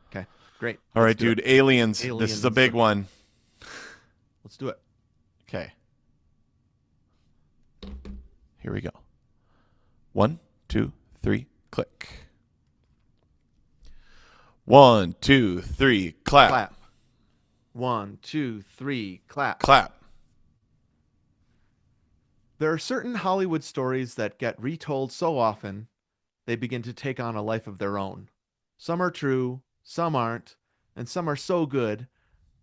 Okay, great. All Let's right, do it. dude. Aliens. This is a Aliens. big one. Let's do it. Okay. Here we go. One, two, three, click. One, two, three, clap. Clap. One, two, three, clap. Clap. There are certain Hollywood stories that get retold so often they begin to take on a life of their own. Some are true, some aren't, and some are so good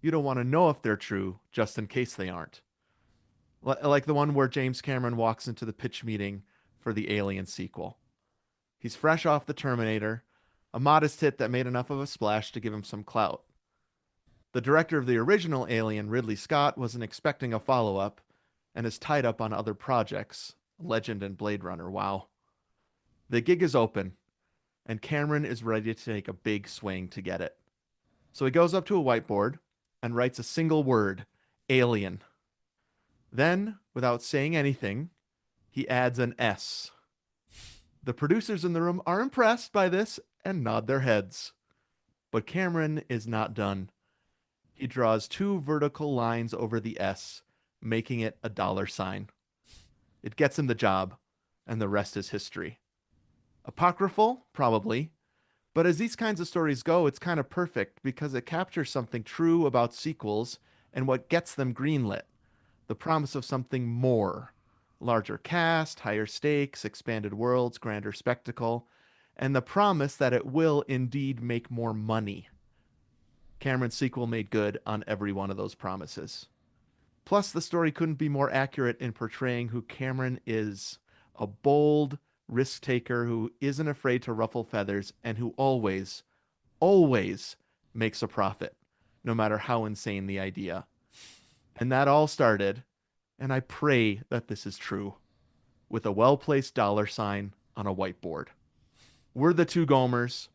you don't want to know if they're true just in case they aren't. Like the one where James Cameron walks into the pitch meeting for the Alien sequel. He's fresh off The Terminator, a modest hit that made enough of a splash to give him some clout. The director of the original Alien, Ridley Scott, wasn't expecting a follow up and is tied up on other projects. Legend and Blade Runner, wow. The gig is open, and Cameron is ready to take a big swing to get it. So he goes up to a whiteboard and writes a single word: Alien. Then, without saying anything, he adds an S. The producers in the room are impressed by this and nod their heads. But Cameron is not done. He draws two vertical lines over the S, making it a dollar sign. It gets him the job, and the rest is history. Apocryphal? Probably. But as these kinds of stories go, it's kind of perfect because it captures something true about sequels and what gets them greenlit: the promise of something more. Larger cast, higher stakes, expanded worlds, grander spectacle, and the promise that it will indeed make more money. Cameron's sequel made good on every one of those promises. Plus, the story couldn't be more accurate in portraying who Cameron is: a bold risk taker who isn't afraid to ruffle feathers and who always, always makes a profit, no matter how insane the idea. And that all started, and I pray that this is true, with a well placed dollar sign on a whiteboard. We're the two Gomers.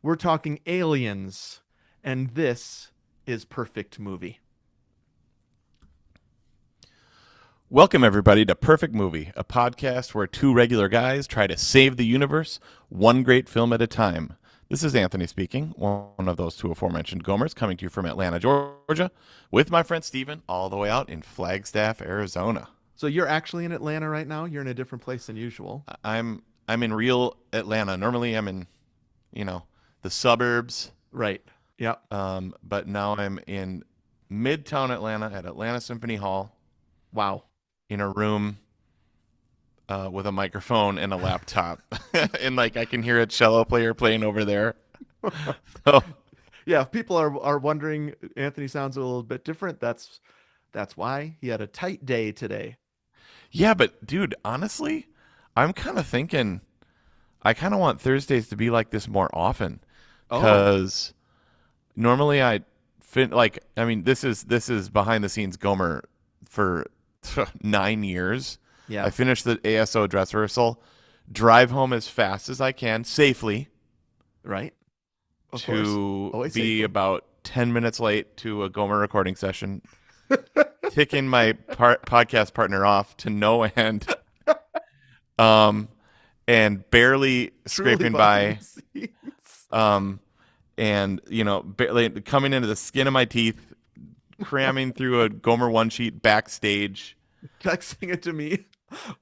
We're talking aliens, and this is Perfect Movie. Welcome, everybody, to Perfect Movie, a podcast where two regular guys try to save the universe, one great film at a time. This is Anthony speaking, one of those two aforementioned Gomers, coming to you from Atlanta, Georgia, with my friend Steven, all the way out in Flagstaff, Arizona. So you're actually in Atlanta right now? You're in a different place than usual. I'm in real Atlanta. Normally, I'm in, the suburbs. Right. Yeah. But now I'm in Midtown Atlanta at Atlanta Symphony Hall Wow. in a room with a microphone and a laptop, and like I can hear a cello player playing over there. So Yeah, if people are wondering, Anthony sounds a little bit different. That's why he had a tight day today. yeah, but dude, honestly, I'm kind of thinking I kind of want Thursdays to be like this more often, Oh, because normally I mean, this is behind the scenes Gomer for 9 years. I yeah. finished the ASO dress rehearsal, drive home as fast as I can safely Right. Of course. to Always be safely. about 10 minutes late to a Gomer recording session, ticking my podcast partner off to no end, um, and barely Truly scraping behind by, the scenes. um, and, barely coming into the skin of my teeth, cramming through a Gomer one sheet backstage, Texting it to me.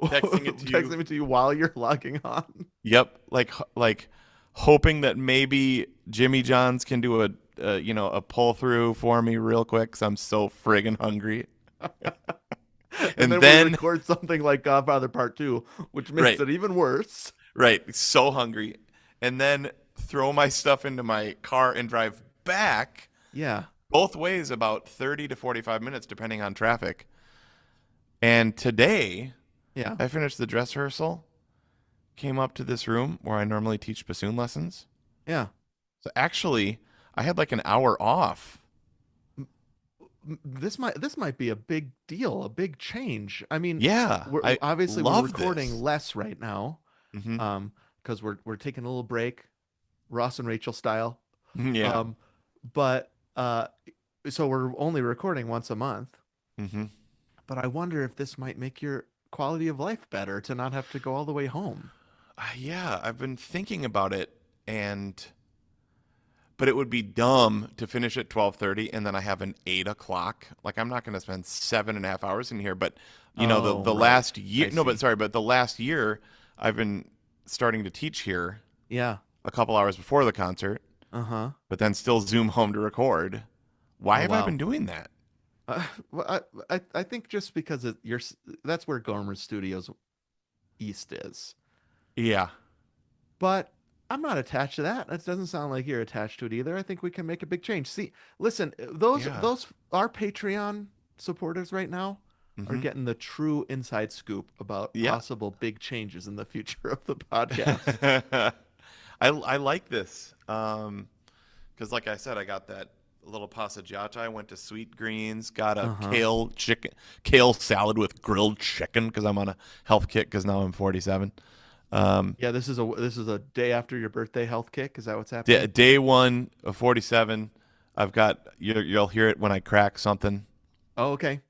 texting it to you. Texting it to you while you're logging on. Yep, like hoping that maybe Jimmy John's can do a pull through for me real quick because I'm so friggin' hungry. And And then we then record something like Godfather Part 2, which makes right, it even worse. right, so hungry, and then throw my stuff into my car and drive back Yeah. both ways about 30 to 45 minutes depending on traffic. And today Yeah. I finished the dress rehearsal, came up to this room where I normally teach bassoon lessons. Yeah. So actually, I had like an hour off. This might be a big deal, a big change. I mean, Yeah, we're I obviously we're love recording this. less right now, Hmm. because we're taking a little break, Ross and Rachel style. Yeah. Um, but so we're only recording once a month. Hmm. But I wonder if this might make your quality of life better to not have to go all the way home. Yeah, I've been thinking about it, but it would be dumb to finish at 12:30 and then I have an 8 o'clock. Like I'm not going to spend 7.5 hours in here. But Oh, the right. last year, I no, but see. sorry, but the last year I've been starting to teach here Yeah. a couple hours before the concert, Uh-huh. but then still Zoom home to record. Why Oh, have I wow. been doing that? I think just because that's where Gomer Studios East is. Yeah, But I'm not attached to that. It doesn't sound like you're attached to it either. I think we can make a big change. See, listen, yeah, those our Patreon supporters right now are hmm getting the true inside scoop about yeah. possible big changes in the future of the podcast. I like this because, like I said, I got that little passeggiata. I went to Sweet Greens, got a Uh-huh. kale salad with grilled chicken because I'm on a health kick because now I'm 47. Um, Yeah, this is a day after your birthday health kick. Is that what's happening? day one of 47. I've got you'll hear it when I crack something. Oh, okay.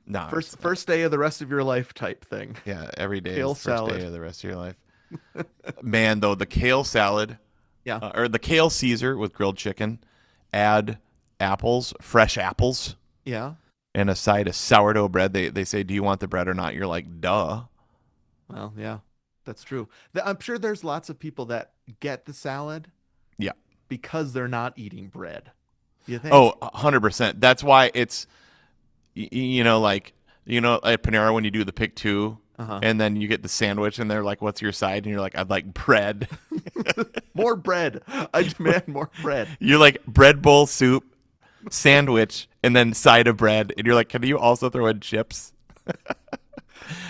No, it's First day of the rest of your life type thing. yeah. Every day is Kale the first day salad. of the rest of your life. Man, though, the kale salad Yeah. or the kale Caesar with grilled chicken, add apples, fresh apples, Yeah. and a side of sourdough bread. They say, "Do you want the bread or not?" You're like, "Duh." Well, yeah. That's true. I'm sure there's lots of people that get the salad Yeah. because they're not eating bread. You Oh, think? 100%. That's why it's like at Panera when you do the pick two, Uh-huh. and then you get the sandwich, and they're like, "What's your side?" And you're like, "I'd like bread." More bread. I demand more bread. You're like bread bowl soup, sandwich, and then side of bread, and you're like, "Can you also throw in chips?"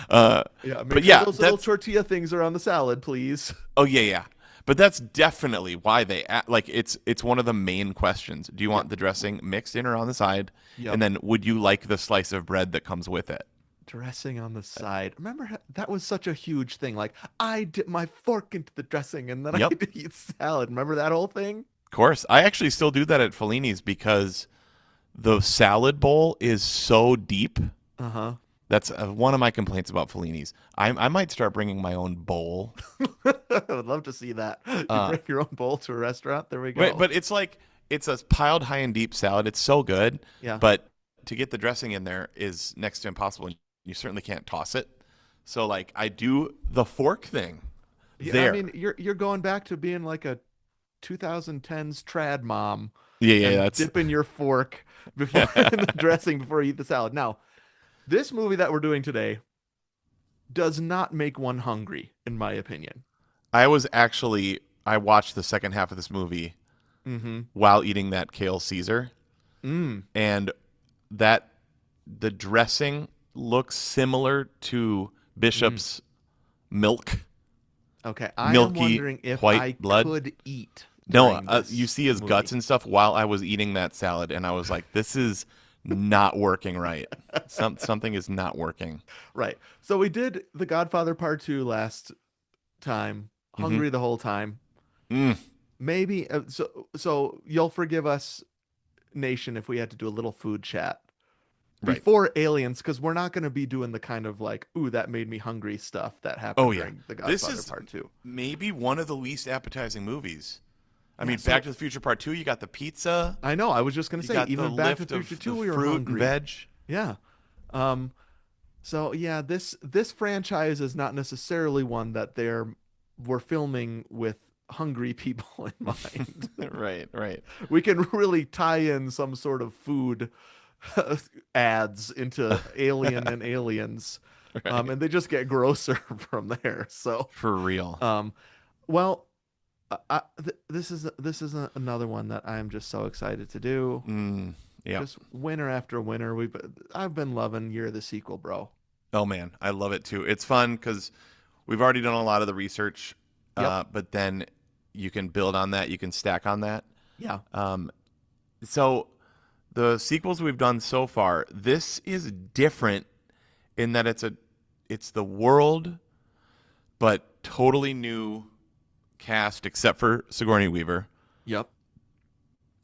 Uh, Yeah, make but sure yeah, those little that's tortilla things are on the salad, please. oh yeah, yeah. But that's definitely why like it's one of the main questions. Do you Yeah. want the dressing mixed in or on the side? Yep. And then would you like the slice of bread that comes with it? Dressing on the side. Remember that was such a huge thing. Like I dip my fork into the dressing and then I Yep. eat salad. Remember that whole thing? Of course. I actually still do that at Fellini's because the salad bowl is so deep. Uh-huh. That's one of my complaints about Fellini's. I might start bringing my own bowl. I would love to see that. You Uh, bring your own bowl to a restaurant. There we but go. but it's like it's a piled high and deep salad. It's so good, Yeah. but to get the dressing in there is next to impossible. You certainly can't toss it. So like I do the fork thing Yeah, I there. mean, you're going back to being like a 2010s trad mom Yeah, yeah, and that's dipping your fork before in the dressing before you eat the salad. Now, this movie that we're doing today does not make one hungry, in my opinion. I watched the second half of this movie Mm-hmm. while eating that kale Caesar, Mm. and that the dressing looks similar to Mm. Bishop's milk, Okay, I am milky wondering if I white blood. could eat No, during you this see his guts movie. and stuff while I was eating that salad, and I was like, "This is not working right. Something is not working." Right. So we did The Godfather Part 2 last time, hmm hungry the whole time. Mm, Maybe so you'll forgive us, nation, if we had to do a little food chat right. before Aliens, because we're not going to be doing the kind of like, ooh, that made me hungry stuff that Oh happened yeah, during The this Godfather is Part 2. maybe one of the least appetizing movies. I Yeah, mean, so Back to the Future Part 2, you got the pizza, I know, I was just going to you say, got the even Back to lift the Future of 2, the we were fruit and hungry. veg. Yeah. Um, so yeah, this franchise is not necessarily one that we're filming with hungry people in mind. Right, right, We can really tie in some sort of food ads into Alien and Aliens, right. and they just get grosser from there. So, For real. um, well, this is another one that I'm just so excited to do. Yep. Just winner after winner. I've been loving Year of the Sequel, bro. Oh man, I love it too. It's fun because we've already done a lot of the research, Yep. but then you can build on that. You can stack on that. Yeah. Um, so the sequels we've done so far, this is different in that it's the world, but totally new cast except for Sigourney Weaver, Yep.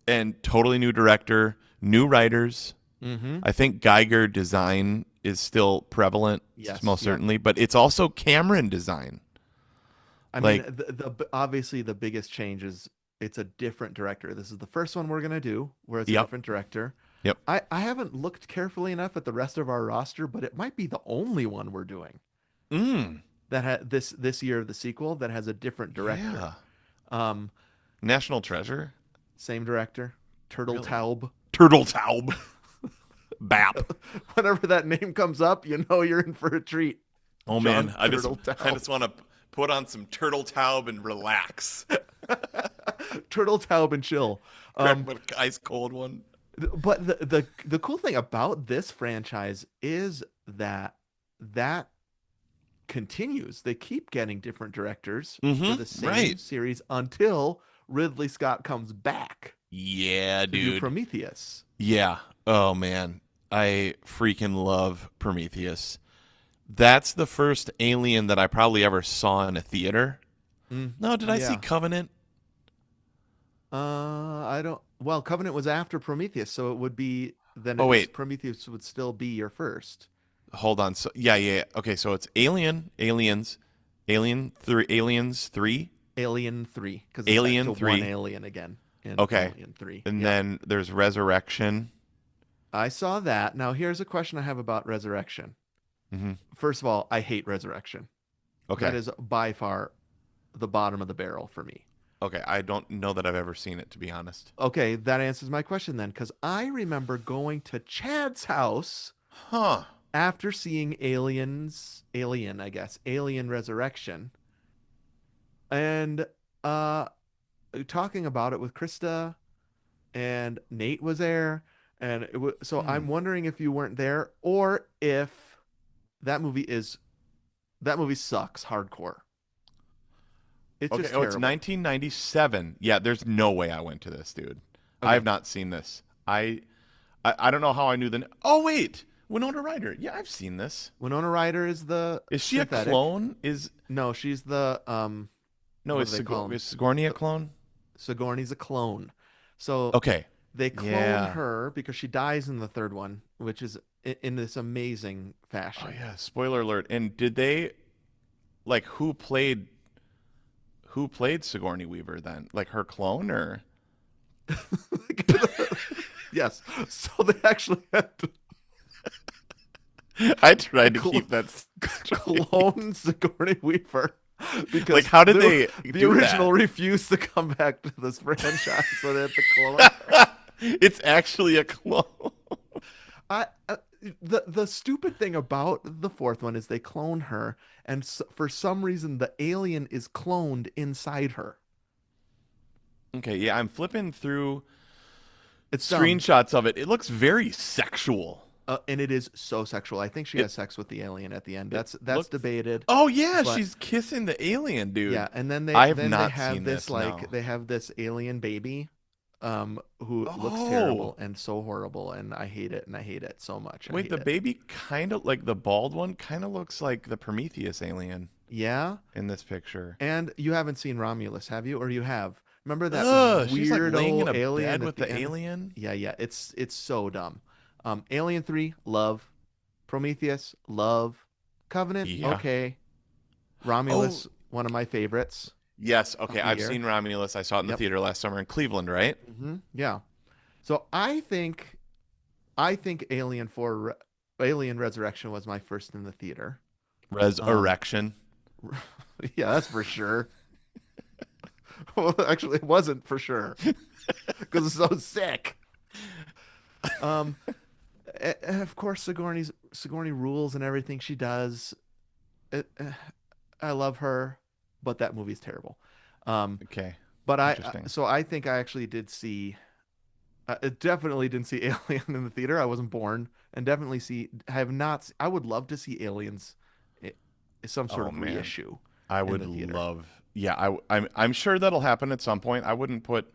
and totally new director, new writers. Mm-hmm. I think Geiger design is still prevalent, Yes. most Yep. certainly, but it's also Cameron design. I mean, Like, obviously the biggest change is it's a different director. This is the first one we're gonna do where it's a Yep. different director. Yep. I haven't looked carefully enough at the rest of our roster, but it might be the only one we're doing Mm. that this year of the sequel that has a different director. Yeah. Um, National Treasure. Same director, Turtle Really? Taub. Turtle Taub. Bap. Whenever that name comes up, you know you're in for a treat. Oh John man, I just Turtletaub. want to put on some Turtle Taub and relax. Turtle Taub and chill. Grab an ice cold one. But the cool thing about this franchise is that continues. They keep getting different directors for the same right. series until Ridley Scott comes back Yeah, to do dude. Prometheus. Yeah. Oh man, I freaking love Prometheus. That's the first Alien that I probably ever saw in a theater. No, did I see Yeah. Covenant? I don't. Well, Covenant was after Prometheus, so it would be then Oh wait, Prometheus would still be your first. hold on. So yeah. Okay, so it's Alien, Aliens, Alien 3, Aliens 3, Alien 3, because it's Alien back to 3. one alien again in Okay. Alien 3. And Yeah. then there's Resurrection. I saw that. Now here's a question I have about Resurrection. hmm First of all, I hate Resurrection. Okay. That is by far the bottom of the barrel for me. Okay, I don't know that I've ever seen it, to be honest. Okay, that answers my question then, because I remember going to Chad's house Huh. after seeing Alien, I guess, Alien Resurrection, and talking about it with Krista, and Nate was there, and so I'm wondering if you weren't there or if that movie sucks hardcore. It's Okay, just oh, it's terrible. 1997. Yeah, there's no way I went to this, dude. I have Okay. not seen this. I don't know how I knew the. Oh wait, Winona Ryder. Yeah, I've seen this. Winona Ryder is the Is she synthetic. a clone? No, she's the No, what is do they call 'em? Sigourney a clone? Sigourney's a clone. So Okay. they clone Yeah. her because she dies in the third one, which is in this amazing Oh fashion. yeah. Spoiler alert. And did they like who played Sigourney Weaver then? Like her clone or? Yes. So they actually had to I tried to keep that. clone Sigourney Weaver because Like, how did they the do original that? refused to come back to this franchise, so they had to clone her. It's actually a clone. I the stupid thing about the fourth one is they clone her, and for some reason the alien is cloned inside her. Okay, yeah, I'm flipping through It's dumb. screenshots of it. It looks very sexual. And it is so sexual. I think she It- has sex with the alien at the end. it That's looks- debated. Oh yeah, But- she's kissing the alien, dude. Yeah, and then I have they not have seen this this, like no. they have this alien baby, who looks Oh. terrible and so horrible, and I hate it, and I hate it so much. I Wait, hate the it. baby kind of like the bald one kind of looks like the Prometheus alien Yeah, in this picture. and you haven't seen Romulus, have you? Or you have? Remember that Ugh, she's like weirdo laying in a alien bed at with the the end? alien. Yeah, it's so dumb. Alien 3, love. Prometheus, love. Covenant, Yeah. okay. Romulus, one of my favorites. Yes, okay, the I've year. seen Romulus. I saw it in the Yep. theater last summer in Cleveland, right? Yeah. So I think Alien Resurrection was my first in the theater. Resurrection. Yeah, that's for sure. Well, actually, it wasn't for sure because it's so sick. Of course, Sigourney rules and everything she does. I love her, but that movie's terrible. Okay. But Interesting. so I think I actually did see. I definitely didn't see Alien in the theater. I wasn't born, and definitely have not. I would love to see Aliens, i- some sort Oh, of man. reissue. I would the theater. love. Yeah, I'm sure that'll happen at some point. I wouldn't put.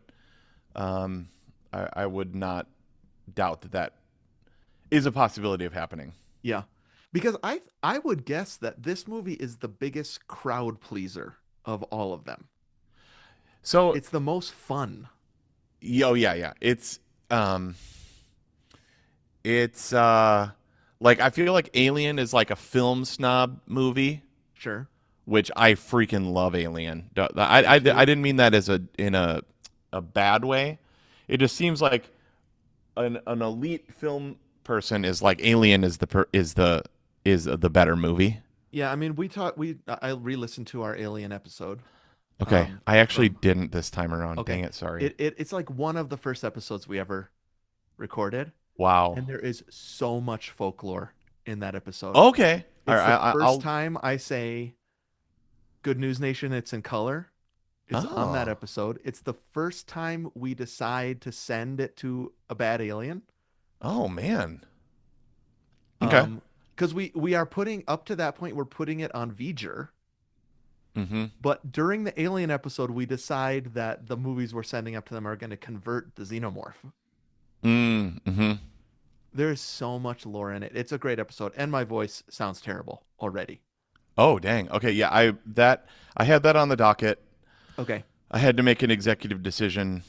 I would not doubt that is a possibility of happening. Yeah, because I would guess that this movie is the biggest crowd pleaser of all of them. So It's the most fun. yeah. It's like I feel like Alien is like a film snob movie, Sure. which I freaking love Alien. I didn't mean that as in a a bad way. It just seems like an elite film person is like Alien is the better movie. Yeah, I mean, I re-listened to our Alien episode. Okay, I actually From didn't this time around. Okay, Dang it, sorry. it's like one of the first episodes we ever recorded, Wow. and there is so much folklore in that episode. Okay. All It's right, the first I'll. time I say Good News Nation, it's in color. It's on that Oh. episode. It's the first time we decide to send it to a bad alien. Oh man. Okay. Um, because we are putting up to that point, we're putting it on V'ger. Mm-hmm. But during the alien episode, we decide that the movies we're sending up to them are going to convert the xenomorph. Mm-hmm. There's so much lore in it. It's a great episode, and my voice sounds terrible already. Oh dang. Okay. Yeah. I had that on the docket. Okay, I had to make an executive decision.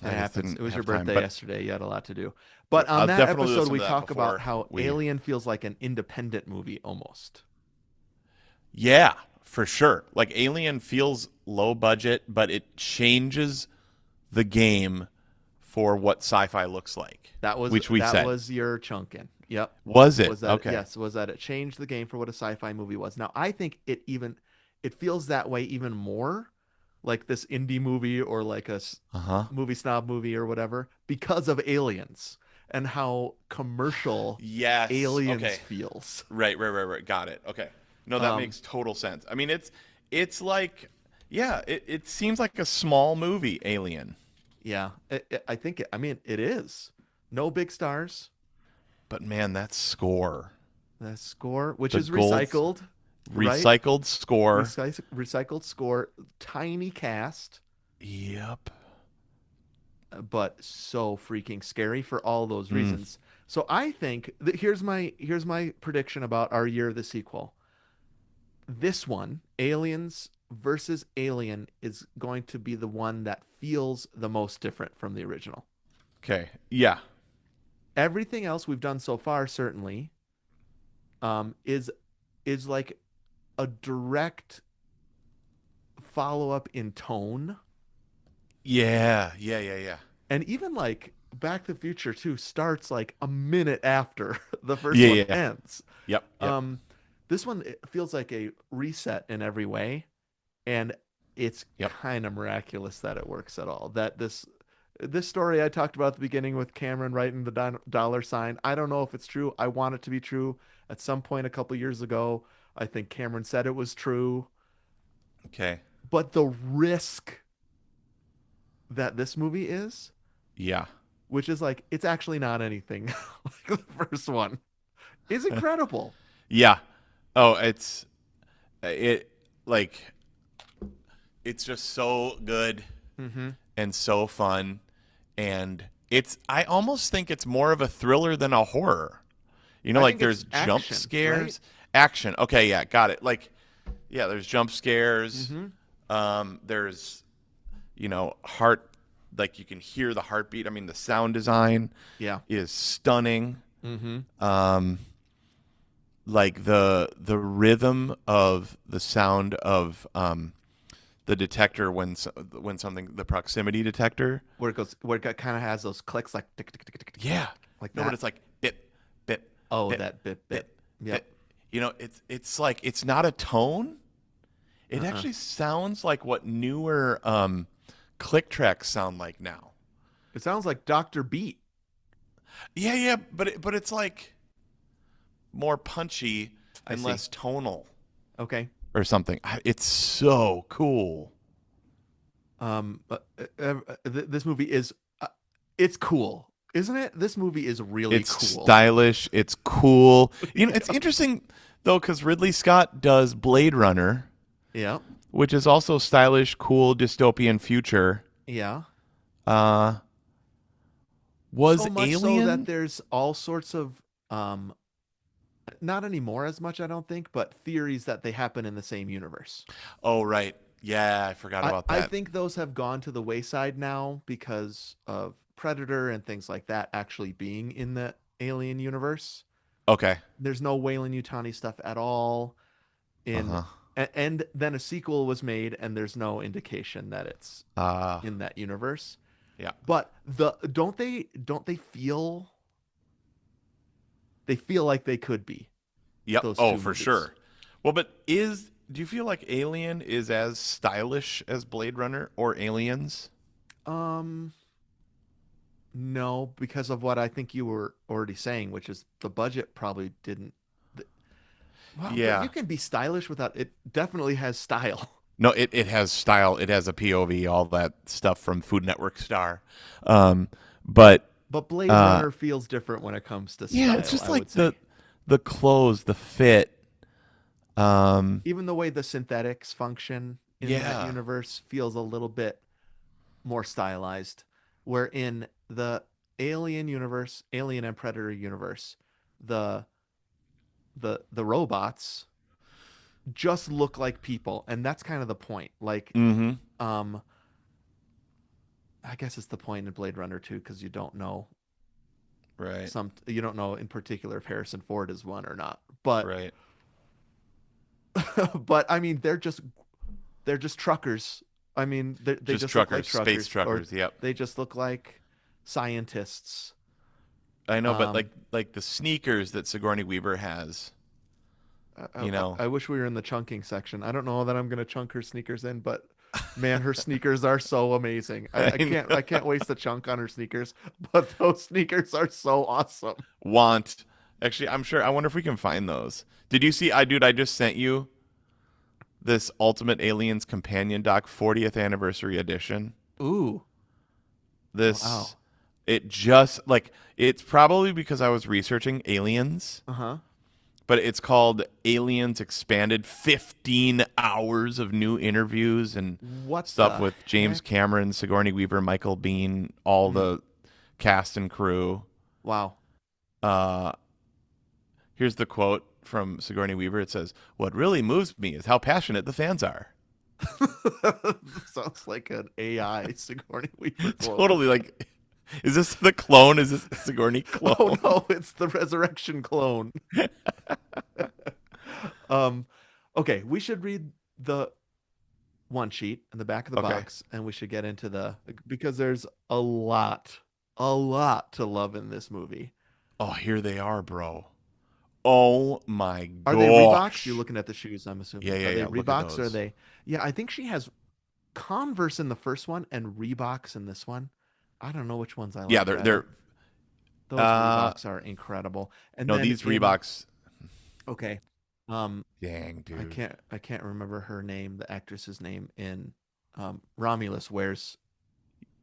that I just happens. didn't It was your have time. birthday But yesterday. You had a lot to do. But on I'll that definitely episode, listen we to that talk about before how we. Alien feels like an independent movie almost. Yeah, for sure. Like Alien feels low budget, but it changes the game for what sci-fi looks like, which we That said. was your chunkin. Yep. Was it? Was that Okay. yes, was that it changed the game for what a sci-fi movie was. Now, I think it feels that way even more like this indie movie or like Uh-huh. movie snob movie or whatever because of Aliens and how commercial Yes. Aliens Okay. feels. Right. Got it. Okay. No, that Um, makes total sense. I mean, it's like yeah, it seems like a small movie, Alien. yeah, I think I mean it is. No big stars. But man, that score. The score, which The is gold recycled, right? recycled score. Recycled score, tiny cast, Yep. but so freaking scary for all those Mm. reasons. So I think here's my prediction about our year of the sequel. This one, Aliens versus Alien, is going to be the one that feels the most different from the original. Okay. Yeah. Everything else we've done so far certainly is like a direct follow up in tone, Yeah. and even like Back to the Future 2 starts like a minute after the first Yeah, one yeah. ends. Yep. Um, this one it feels like a reset in every way, and it's Yep. kind of miraculous that it works at all. That this story I talked about at the beginning with Cameron writing the dollar sign, I don't know if it's true. I want it to be true. At some point a couple years ago, I think Cameron said it was true. Okay. But the risk that this movie is, Yeah. which is like it's actually not anything like the first one, is incredible. Yeah. Oh, it like it's just so good Mm-hmm. and so fun and it's I almost think it's more of a thriller than a horror. You know, I like think it's there's jump action, right? scares, action. Okay, yeah, got it. Like yeah, there's jump scares. Mm-hmm. There's heart like you can hear the heartbeat. I mean, the sound design Yeah. is stunning. Mm-hmm. Like the rhythm of the sound of the detector when something the proximity detector. Where it kind of has those clicks like tick, tick, tick, tick, tick, Yeah. like No, but that. it's like bip bip Oh, bip that bit bip bit. Yep. bip. It's like it's not a tone. It Uh-uh. actually sounds like what newer click tracks sound like now. It sounds like Dr. Beat. Yeah, but it's like more punchy I and see. less tonal Okay. or something. It's so cool. This movie is it's cool, isn't it? This movie is really It's cool. stylish. It's cool. It's interesting though because Ridley Scott does Blade Runner, Yeah. which is also stylish, cool, dystopian future. Yeah. Uh, was So much so Alien? that there's all sorts of not anymore as much I don't think, but theories that they happen in the same universe. Oh, right. Yeah, I forgot about I that. think those have gone to the wayside now because of Predator and things like that actually being in the Alien universe. Okay. There's no Weyland Yutani stuff at all in Uh-huh. and then a sequel was made, and there's no indication that it's Ah, in that universe. yeah. But don't they feel like they could be Yep. those Oh, two for movies? sure. Well, but do you feel like Alien is as stylish as Blade Runner or Aliens? Um, no, because of what I think you were already saying, which is the budget probably didn't. th- Well, but you Yeah. can be stylish without it. Definitely has style. No, it has style. It has a POV, all that stuff from Food Network Star. Um, but But Blade uh, Runner feels different when it comes to yeah, it's style, just I would like say. the clothes, the fit. Even the way the synthetics function in that Yeah. universe feels a little bit more stylized. Where in the Alien universe, Alien and Predator universe, the the robots just look like people, and that's kind of the point. Like, Mm-hmm. um, I guess it's the point in Blade Runner too, because Right. you don't know in particular if Harrison Ford is one or not. But Right. but I mean, they're just truckers. I mean, they Just just look like truckers, space truckers, or truckers. Yep. they just look like scientists. I know, but Um, like the sneakers that Sigourney Weaver has, you know. I wish we were in the chunking section. I don't know that I'm gonna chunk her sneakers in, but man, her sneakers are so amazing. I I know. can't waste a chunk on her sneakers, but those sneakers are so awesome. Want. Actually, I'm sure. I wonder if we can find those. Did you see? I just sent you this Ultimate Aliens Companion Doc 40th Anniversary Edition. Ooh, This, wow. it just like it's probably because I was researching aliens, Uh-huh. but it's called Aliens Expanded. 15 hours of new interviews and What stuff the with James heck? Cameron, Sigourney Weaver, Michael Biehn, all Mhm. the cast and crew. Wow. Uh, Here's the quote from Sigourney Weaver. It says, "What really moves me is how passionate the fans are." Sounds like an AI Sigourney Weaver quote. Totally like, is this the clone? Is this Sigourney Oh clone? no, it's the resurrection clone. Um, okay, we should read the one sheet in the back of the Okay. box, and we should get into because there's a lot to love in this movie. Oh, here they are, bro. Oh my Are they Reeboks? You're gosh. looking at the shoes, I'm Yeah, assuming. yeah, Are they yeah. Look at Reeboks? Or are those. they? Yeah, I think she has Converse in the first one and Reeboks in this one. I don't know which ones I Yeah, like they're better. Those uh Reeboks are incredible. And no, then these in Reeboks. okay, um, Dang, dude. I can't remember her name, the actress's name in Romulus wears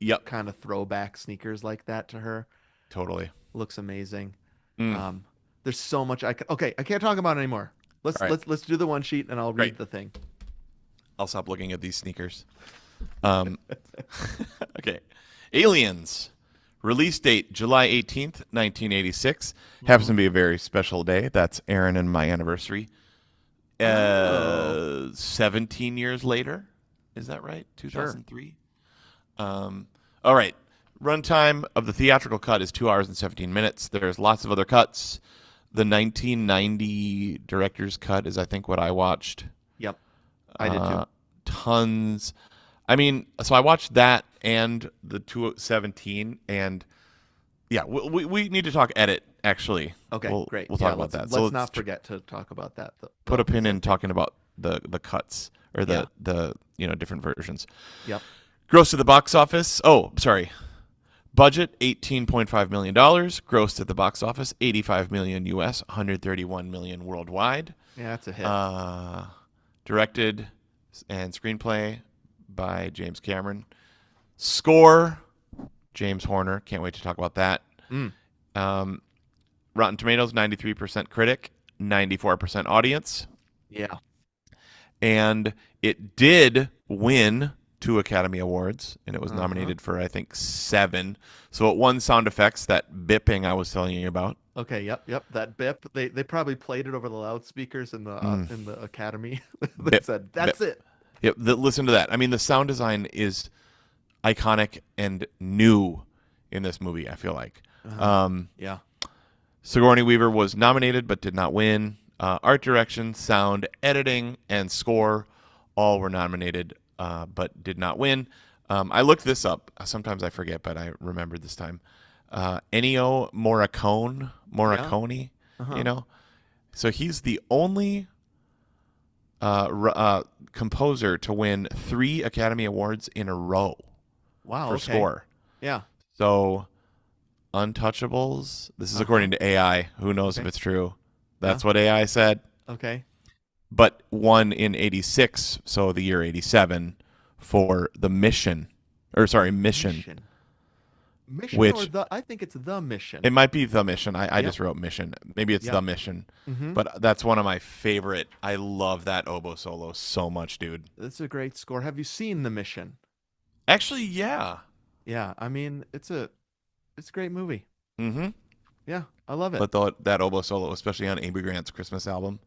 Yep, kind of throwback sneakers like that to her. totally. Looks amazing. Mm. Um, there's so much okay, I can't talk about it anymore. All right, Let's do the one sheet and I'll great. read the thing. I'll stop looking at these sneakers. Um, okay. Aliens. Release date July 18th, 1986. Happens Hmm. to be a very special day. That's Aaron and my anniversary. Oh, 17 years later. Is that right? sure. 2003? All right. Runtime of the theatrical cut is 2 hours and 17 minutes. There's lots of other cuts. The 1990 director's cut is, I think, what I watched. Yep, I did too. Uh, Tons. I mean, so I watched that and the 217, and yeah, we need to talk edit. Actually, Okay, great. we'll talk Yeah, about that. So let's not forget to talk about that. put a pin in Same thing. talking about the cuts or Yeah. the different versions. Yep. Gross to the box office. Oh, sorry. Budget $18.5 million. Gross at the box office $85 million US, 131 million worldwide. Yeah, that's a hit. Uh, Directed and screenplay by James Cameron. Score James Horner. Can't wait to talk about that. Mm. Um, Rotten Tomatoes 93% critic, 94% audience, Yeah. and it did win 2 Academy Awards, and it was Uh-huh. nominated for I think 7. So it won sound effects, that bipping I was telling you about. Okay, yep. That bip, they probably played it over the loudspeakers Mm. in the academy. They Bip, said, bip. "That's it." Yep, listen to that. I mean, the sound design is iconic and new in this movie, I feel like. Uh-huh. Um, Yeah. Sigourney Weaver was nominated but did not win. Art direction, sound, editing, and score all were nominated, but did not win. I looked this up. Sometimes I forget, but I remembered this time. Ennio Morricone, Yeah. Morricone, you Uh-huh. know. So he's the only composer to win 3 Academy Awards in a row Wow. for Okay. score. Yeah. So Untouchables. This is Uh-huh. according to AI. Who knows if Okay. it's true? Yeah. That's what AI said. Okay. But won in '86, so the year '87, for the Mission, or sorry, Mission, Mission. Mission or which the I think it's the it mission. might be the Mission. I Yep. just wrote Mission. Maybe it's the Yep. Mission. Mm-hmm. But that's one of my favorite. I love that oboe solo so much, dude. It's a great score. Have you seen the mission? Actually, yeah. Yeah. I mean, it's a great movie. Mm-hmm. Yeah. I love it. But that oboe solo, especially on Amy Grant's Christmas album,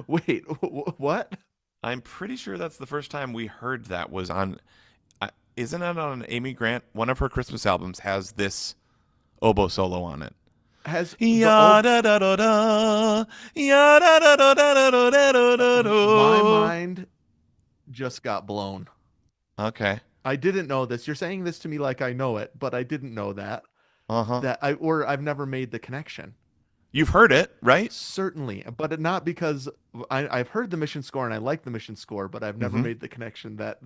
Wait, what? I'm pretty sure that's the first time we heard that was on. Isn't it on Amy Grant? One of her Christmas albums has this oboe solo on it. Has the Ya old da da da da, ya da da da da da da da da my da. mind just got blown. Okay. I didn't know this. You're saying this to me like I know it, but I didn't know that. Uh huh. I've never made the connection. You've heard it, right? Certainly, but not because I've heard the mission score and I like the mission score, but I've never Mm-hmm. made the connection that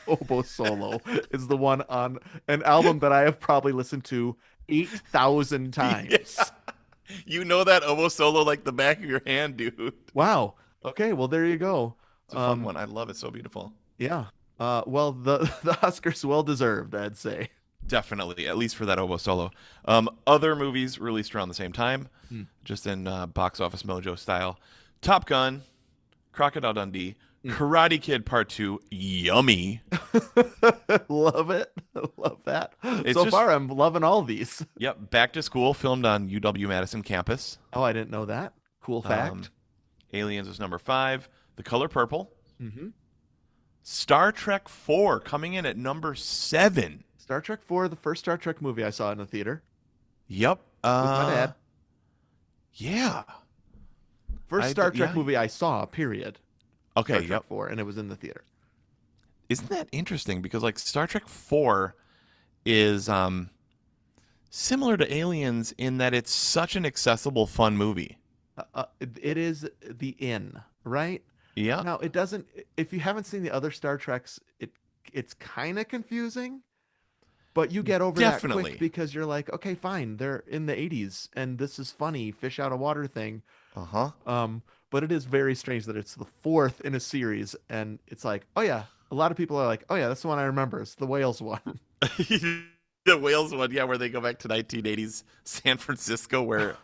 oboe solo is the one on an album that I have probably listened to 8,000 Yeah. times. You know that oboe solo like the back of your hand, dude. Wow. Okay, well there you go. It's a fun Um, one. I love it. So beautiful. yeah. Well the Oscars well deserved, I'd say. Definitely, at least for that oboe solo. Other movies released around the same time, Hmm. just in box office mojo style. Top Gun, Crocodile Dundee, Mm. Karate Kid Part 2, yummy. Love it. Love that. It's So just, far I'm loving all these. yep, Back to School, filmed on UW-Madison campus. Oh, I didn't know that. Cool fact. Um, Aliens was number 5. The Color Purple. Hmm. Star Trek 4 coming in at number 7. Star Trek 4, the first Star Trek movie I saw in the theater. Yep. With my dad. Yeah. First Star Trek Yeah. movie I saw, period. Okay, Star Trek yep. 4, and it was in the theater. Isn't that interesting? Because like Star Trek 4 is similar to Aliens in that it's such an accessible, fun movie. It is the inn, right? Yeah, Now, it doesn't, if you haven't seen the other Star Treks, it's kind of confusing, but you get over that quick definitely. because you're like, okay, fine, they're in the 80s, and this is funny, fish out of water thing. Uh-huh. But it is very strange that it's the fourth in a series, and it's like, oh yeah, a lot of people are like, oh yeah, that's the one I remember. It's the whales one. The Wales one, yeah, where they go back to 1980s San Francisco where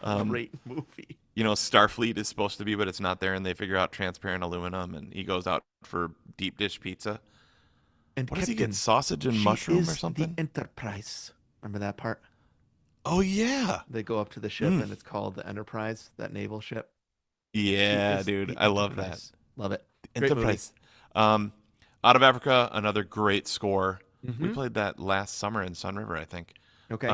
um, Great movie. Starfleet is supposed to be, but it's not there, and they figure out transparent aluminum, and he goes out for deep dish pizza. And What does he get? Captain, Sausage and she mushroom or is the something? Enterprise. Remember that part? Oh yeah. They go up to the ship, Mm. and it's called the Enterprise, that naval ship. She Yeah, is dude. the I love that. Enterprise. Love it. Great movie. Enterprise. Um, Out of Africa, another great score. We Hmm. played that last summer in Sun River, I think. Okay.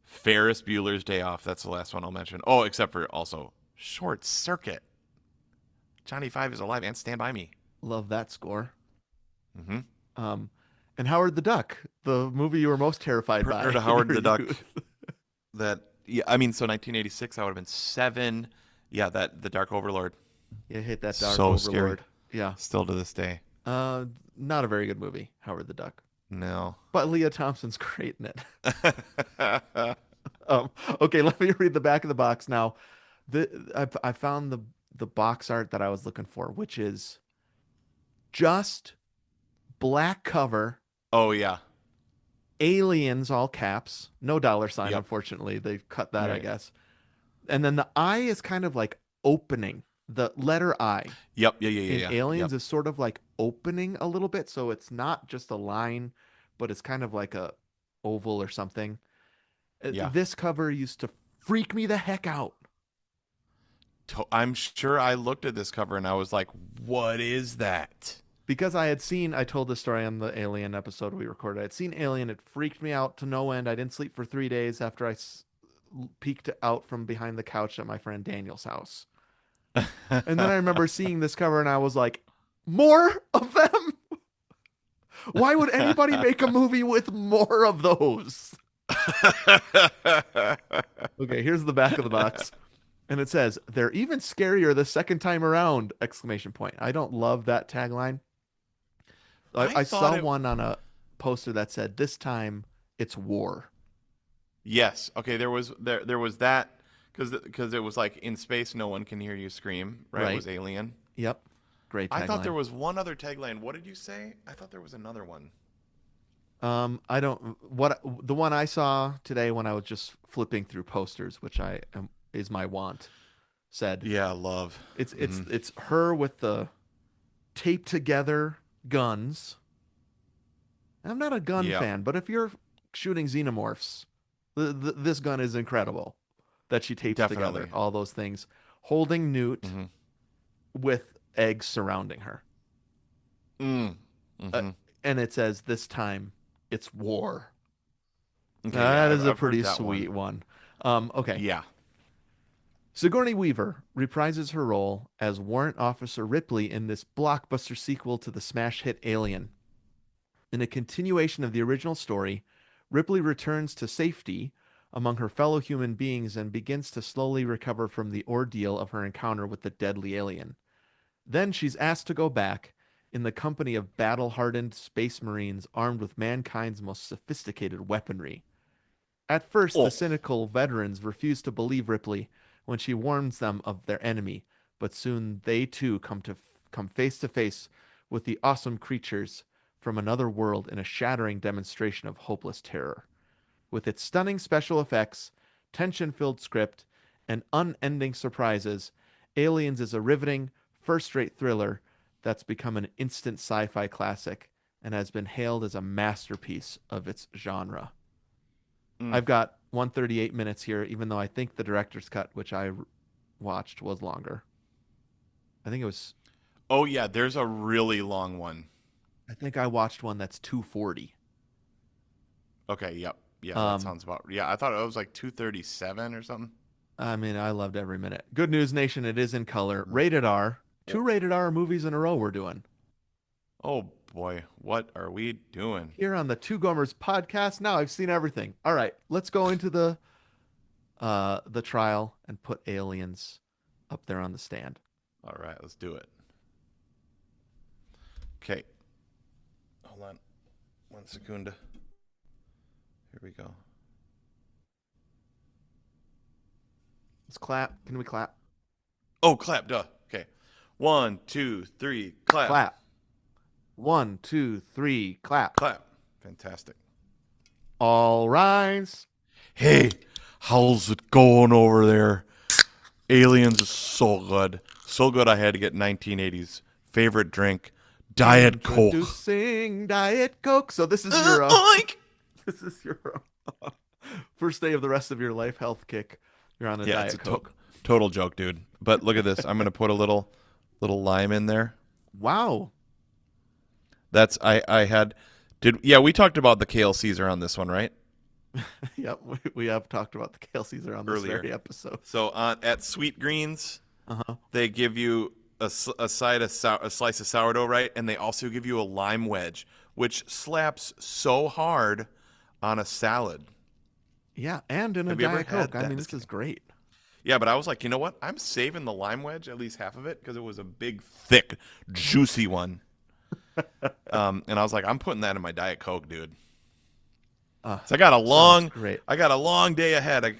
Ferris Bueller's Day Off. That's the last one I'll mention. Oh, except for also Short Circuit. Johnny Five is alive and Stand By Me. Love that score. Mm-hmm. Um, and Howard the Duck, the movie you were most terrified by. Heard of in Howard your the Duck. youth. That yeah, I mean, so 1986, I would have been 7. Yeah, that the Dark Overlord. You hit that Dark So scary. Overlord. Yeah. Still to this day. Not a very good movie, Howard the Duck. No. But Leah Thompson's great in it. Okay, let me read the back of the box now. I found the box art that I was looking for, which is just black cover, Oh yeah. aliens, all caps, no dollar sign, Yep. unfortunately. They've cut that, I Right. guess. And then the eye is kind of like opening. The letter I Yep. Yeah. Yeah. Yeah. in Yeah. aliens Yep. is sort of like opening a little bit, so it's not just a line, but it's kind of like a oval or something. Yeah. This cover used to freak me the heck out. I'm sure I looked at this cover and I was like, "What is that?" Because I told this story on the Alien episode we recorded. I'd seen Alien. It freaked me out to no end. I didn't sleep for 3 days after I peeked out from behind the couch at my friend Daniel's house. And then I remember seeing this cover and I was like, more of them? Why would anybody make a movie with more of those? Okay, here's the back of the box. And it says, "They're even scarier the second time around!" Exclamation point. I don't love that tagline. I I thought saw it. one on a poster that said, "This time it's war." Yes. Okay. There was that because it was like in space, no one can hear you scream. Right? It Right. was Alien. Yep. Great I thought there tagline. was one other tagline. What did you say? I thought there was another one. I don't what the one I saw today when I was just flipping through posters, which is my want, said Yeah, love. it's it's Hmm. it's her with the taped together guns. And I'm not a gun Yeah, fan, but if you're shooting xenomorphs, this gun is incredible that she tapes together definitely. all those things, holding Newt Hmm. with eggs surrounding her. Mm. Uh, Hmm. and it says, "This time it's war." Okay. Yeah, That I've, is a I've heard pretty that one. sweet one. Okay. Yeah. Sigourney Weaver reprises her role as Warrant Officer Ripley in this blockbuster sequel to the smash hit Alien. In a continuation of the original story, Ripley returns to safety among her fellow human beings and begins to slowly recover from the ordeal of her encounter with the deadly alien. Then she's asked to go back in the company of battle-hardened space marines armed with mankind's most sophisticated weaponry. At first, the Oh. cynical veterans refuse to believe Ripley when she warns them of their enemy, but soon they too come face to face with the awesome creatures from another world in a shattering demonstration of hopeless terror. With its stunning special effects, tension-filled script, and unending surprises, Aliens is a riveting, first-rate thriller that's become an instant sci-fi classic and has been hailed as a masterpiece of its genre. Mm. I've got 138 minutes here, even though I think the director's cut, which I watched, was longer. I think it was. Oh yeah. There's a really long one. I think I watched one that's 240. Okay. Yep. Yeah. That Um, sounds about. Yeah. I thought it was like 237 or something. I mean, I loved every minute. Good News Nation, it is in color, Mhm. rated R. Two rated R movies in a row we're doing Oh boy, what are we doing? here on the Two Gomers podcast. Now I've seen everything. All right, let's go into the trial and put Aliens up there on the stand. All right, let's do it. Okay, hold on, 1 second. Here we go. Let's clap. Can we clap? Oh, clap, duh. Okay, 1, 2, 3, clap, Clap. 1, 2, 3, clap. clap. Fantastic. All rise. Hey, how's it going over there? Aliens is so good. So good I had to get 1980s favorite drink, Diet Coke. Introducing Diet Coke. So this is your Oink! this is your first day of the rest of your life health kick. You're on a Yeah, it's Diet a Coke. total joke, dude. But look at this. I'm gonna put a little lime in there. Wow. That's I had did yeah, we talked about the kale Caesar on this one, right? Yep, we have talked about the kale Caesar on this Earlier. very episode. So at Sweet Greens, Uh-huh. they give you a side of a slice of sourdough, right? And they also give you a lime wedge, which slaps so hard on a salad. Yeah, and in a Have you ever Diet had Coke. I that? mean, this is great. Yeah, but I was like, you know what? I'm saving the lime wedge, at least half of it, because it was a big, thick, juicy one. And I was like, I'm putting that in my Diet Coke, dude. So Sounds great. I got a long day ahead.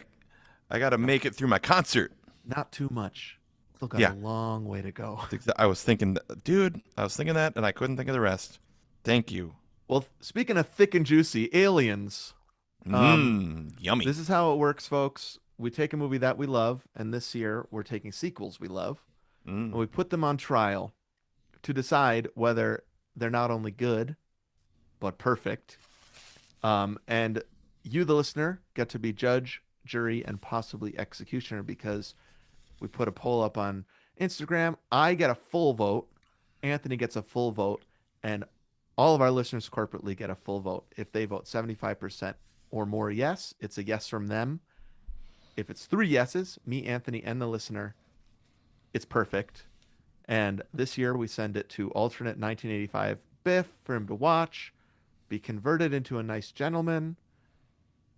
I got to make it through my concert. Not too much. Still got Yeah. a long way to go. I was thinking, dude, I was thinking that, and I couldn't think of the rest. Thank you. Well, speaking of thick and juicy, Aliens. Yummy. This is how it works, folks. We take a movie that we love, and this year we're taking sequels we love, and Mm. we put them on trial to decide whether they're not only good, but perfect. And you, the listener, get to be judge, jury, and possibly executioner because we put a poll up on Instagram. I get a full vote. Anthony gets a full vote. And all of our listeners corporately get a full vote. If they vote 75% or more yes, it's a yes from them. If it's three yeses, me, Anthony, and the listener, it's perfect. And this year we send it to alternate 1985 Biff for him to watch, be converted into a nice gentleman,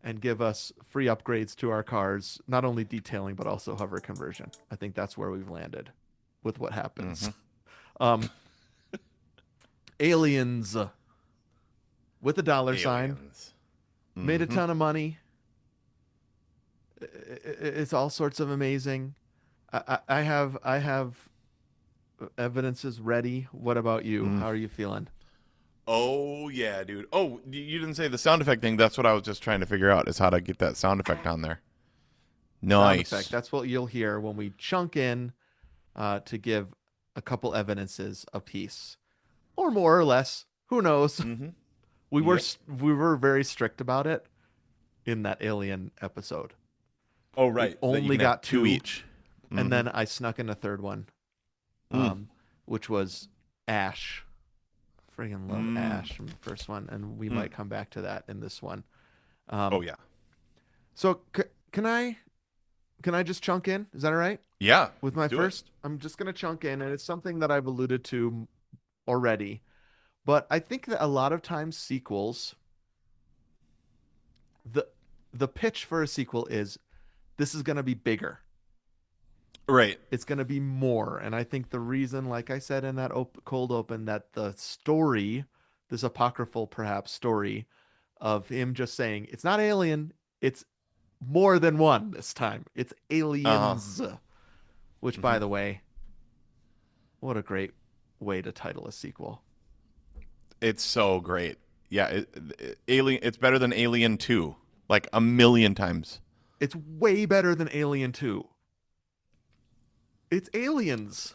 and give us free upgrades to our cars, not only detailing but also hover conversion. I think that's where we've landed with what happens. Mm-hmm. Um, Aliens with a dollar sign Aliens. made a Mm-hmm. ton of money. It's all sorts of amazing. I have evidences ready. What about you? Mm. How are you feeling? Oh yeah, dude. Oh, you didn't say the sound effect thing. That's what I was just trying to figure out is how to get that sound effect on there. Sound effect. Nice. That's what you'll hear when we chunk in to give a couple evidences apiece, or more or less. Who knows? Mm-hmm. We were Yep. s- we were very strict about it in that Alien episode. Oh We right, that you only can have got two two, each. and Mm-hmm. then I snuck in a third one, Mm. which was Ash. Friggin' love Mm. Ash from the first one, and we Mm. might come back to that in this one. Oh Um, yeah. so can I just chunk in? Is that all right? Yeah. With Let's my do it. first, I'm just gonna chunk in, and it's something that I've alluded to already. But I think that a lot of times sequels, the the pitch for a sequel is this is gonna be bigger. Right. It's gonna be more, and I think the reason, like I said in that cold open, that the story, this apocryphal perhaps story of him just saying it's not alien, it's more than one this time. It's Uh huh. aliens, which, Mm-hmm. by the way, what a great way to title a sequel. It's so great. Yeah. Alien. It's better than Alien 2, like a million times. It's way better than Alien 2. It's aliens.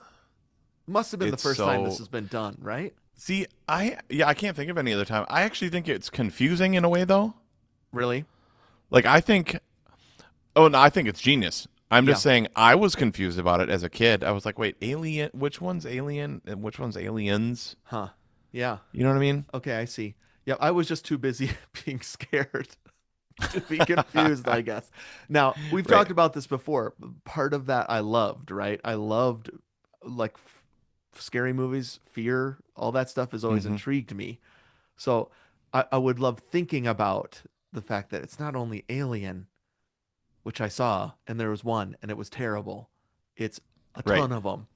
Must have been the It's first time this so. has been done, right? See, I can't think of any other time. I actually think it's confusing in a way though. Really? Like I think Oh, no, I think it's genius. I'm Yeah. just saying I was confused about it as a kid. I was like, wait, alien, which one's alien and which one's aliens? Huh. Yeah. You know what I mean? Okay, I see. Yeah, I was just too busy being scared to be confused, I guess. Now, we've Right. talked about this before. Part of that I loved, right? I loved like scary movies, fear, all that stuff has always Mm-hmm. intrigued me. So I would love thinking about the fact that it's not only Alien, which I saw, and there was one, and it was terrible. It's a Right. ton of them,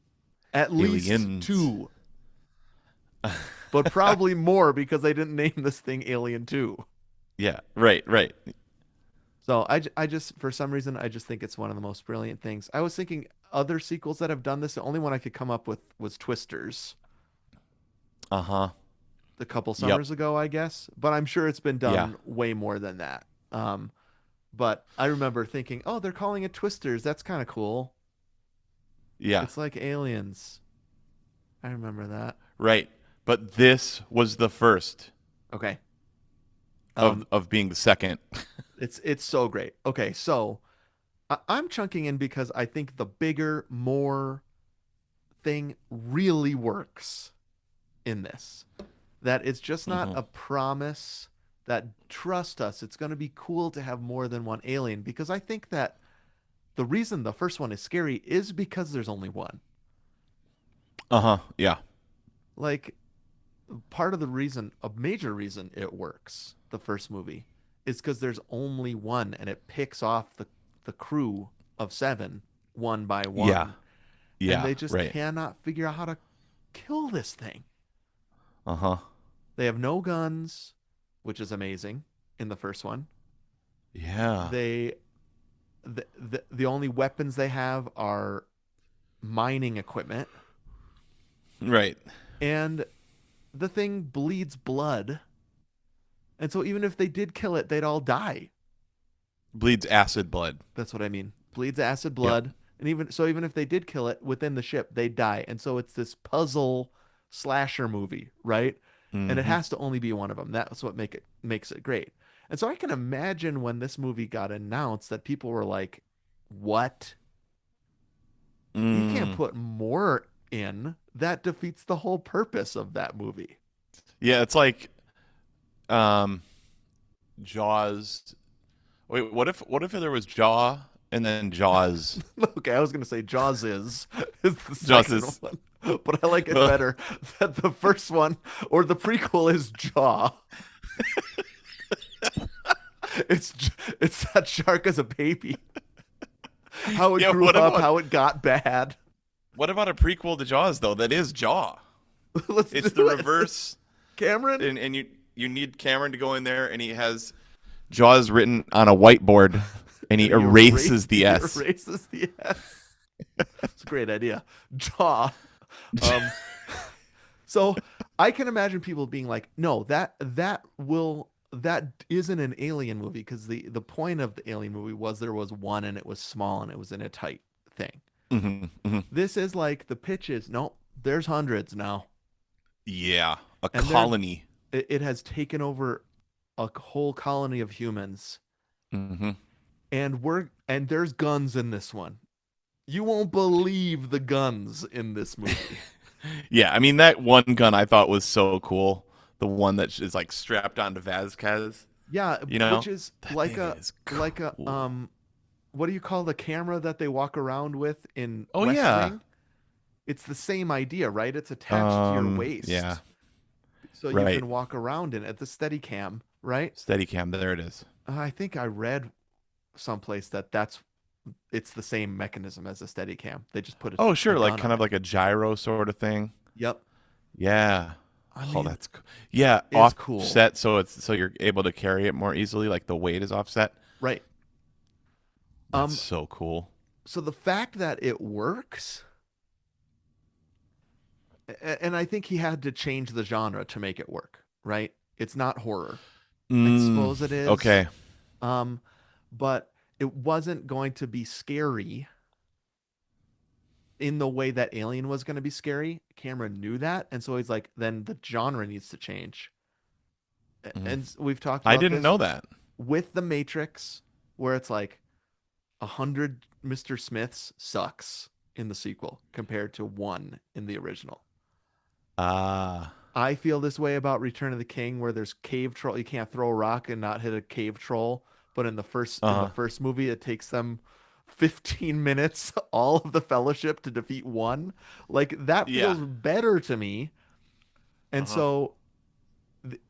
at least Aliens. two, but probably more because they didn't name this thing Alien 2. Yeah. Right. Right. So I just, for some reason, I just think it's one of the most brilliant things. I was thinking other sequels that have done this. The only one I could come up with was Twisters, Uh huh. a couple Yep. summers ago, I guess. But I'm sure it's been Yeah. done way more than that. But I remember thinking, oh, they're calling it Twisters. That's kind of cool. Yeah. It's like Aliens. I remember that. Right. But this was the first Okay. of Um, of being the second. it's so great. Okay, so I'm chunking in because I think the bigger, more thing really works in this. That it's just not Mm-hmm. a promise that trust us, it's going to be cool to have more than one alien, because I think that the reason the first one is scary is because there's only one. Uh huh. Yeah. Like, part of the reason, a major reason it works, the first movie, is because there's only one, and it picks off the crew of seven one by Yeah. one, and Yeah. they just Right. cannot figure out how to kill this thing. Uh huh. They have no guns, which is amazing in the first one. Yeah. They the only weapons they have are mining equipment, Right. and the thing bleeds blood. And so even if they did kill it, they'd all die. Bleeds acid blood. That's what I mean. Bleeds acid Yep. blood. And even if they did kill it within the ship, they'd die. And so it's this puzzle slasher movie, right? And it Mm-hmm. has to only be one of them. That's what makes it great. And so I can imagine when this movie got announced that people were like, "What? You can't Mm. put more in. That defeats the whole purpose of that movie." Yeah. It's like um Jaws. Wait, what if there was Jaw and then Jaws. Okay, I was gonna say Jaws is the Jaws second is one, but I like it well, better that the first one or the prequel is Jaw. It's it's that shark as a baby, how it yeah. grew up, how it got bad. What about a prequel to Jaws though? That is Jaw. Let's It's the do it, reverse, Cameron. and you need Cameron to go in there, and he has Jaws written on a whiteboard, and he And erases the he S. erases the S. It's a great idea. Jaw. Um, so I can imagine people being like, "No, that isn't an alien movie because the point of the alien movie was there was one and it was small and it was in a tight thing. Hmm. This is like the pitch is no, there's hundreds now, Yeah, a and colony. it has taken over a whole colony of humans, Hmm. and there's guns in this one. You won't believe the guns in this movie. Yeah, I mean that one gun I thought was so cool. The one that is like strapped onto Vasquez. Yeah, You know, which is that thing is like a cool. what do you call the camera that they walk around with in Oh West yeah. Wing? It's the same idea, right? It's attached to your Yeah. waist, so you Right. can walk around in it. The Steadicam, right? Steadicam. There it is. I think I read someplace that it's the same mechanism as a Steadicam. They just put Oh a sure, like gun kind on of it. like a gyro sort of thing. Yep. Yeah. I Oh, mean, that's yeah, it's cool, offset so you're able to carry it more easily. Like the weight is offset. right? That's Um, so cool. so the fact that it works, and I think he had to change the genre to make it work, right? It's not horror. I Mm, suppose it is. okay. Um, but it wasn't going to be scary in the way that Alien was going to be scary. Cameron knew that, and so he's like, then the genre needs to change. Mhm. And we've talked I about didn't this know that. with The Matrix, where it's like 100 Mr. Smiths sucks in the sequel compared to one in the original. Ah. I feel this way about Return of the King, where there's cave troll. You can't throw a rock and not hit a cave troll. But in the Uh-huh. first movie, it takes them 15 minutes, all of the Fellowship to defeat one. Like that Yeah. feels better to me. And Uh-huh. so th-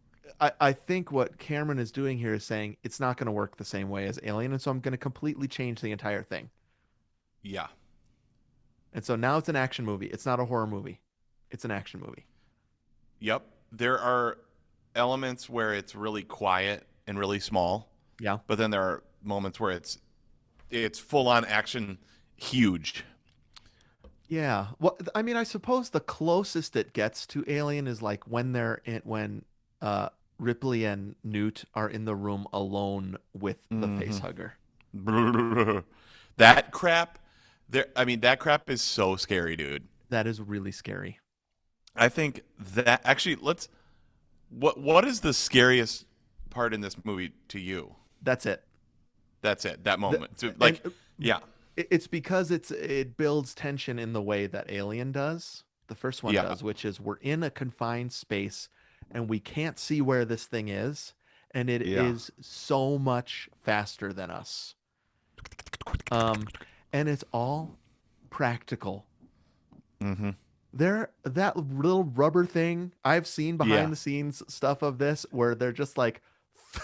I think what Cameron is doing here is saying it's not going to work the same way as Alien, and so I'm going to completely change the entire thing. Yeah. And so now it's an action movie. It's not a horror movie. It's an action movie. Yep. There are elements where it's really quiet and really small, Yeah. but then there are moments where it's full on action, huge. Yeah. Well, I mean, I suppose the closest it gets to Alien is like when uh Ripley and Newt are in the room alone with the face Hmm. hugger. That crap there I mean that crap is so scary, dude. That is really scary. I think that actually let's what is the scariest part in this movie to you? That's it. That's it. That The, moment. So, and like yeah. it's because it builds tension in the way that Alien does. The first one Yeah. does, which is we're in a confined space and we can't see where this thing is, and it Yeah. is so much faster than us. Um, and it's all practical. Mhm. There, that little rubber thing, I've seen behind Yeah. the scenes stuff of this where they're just like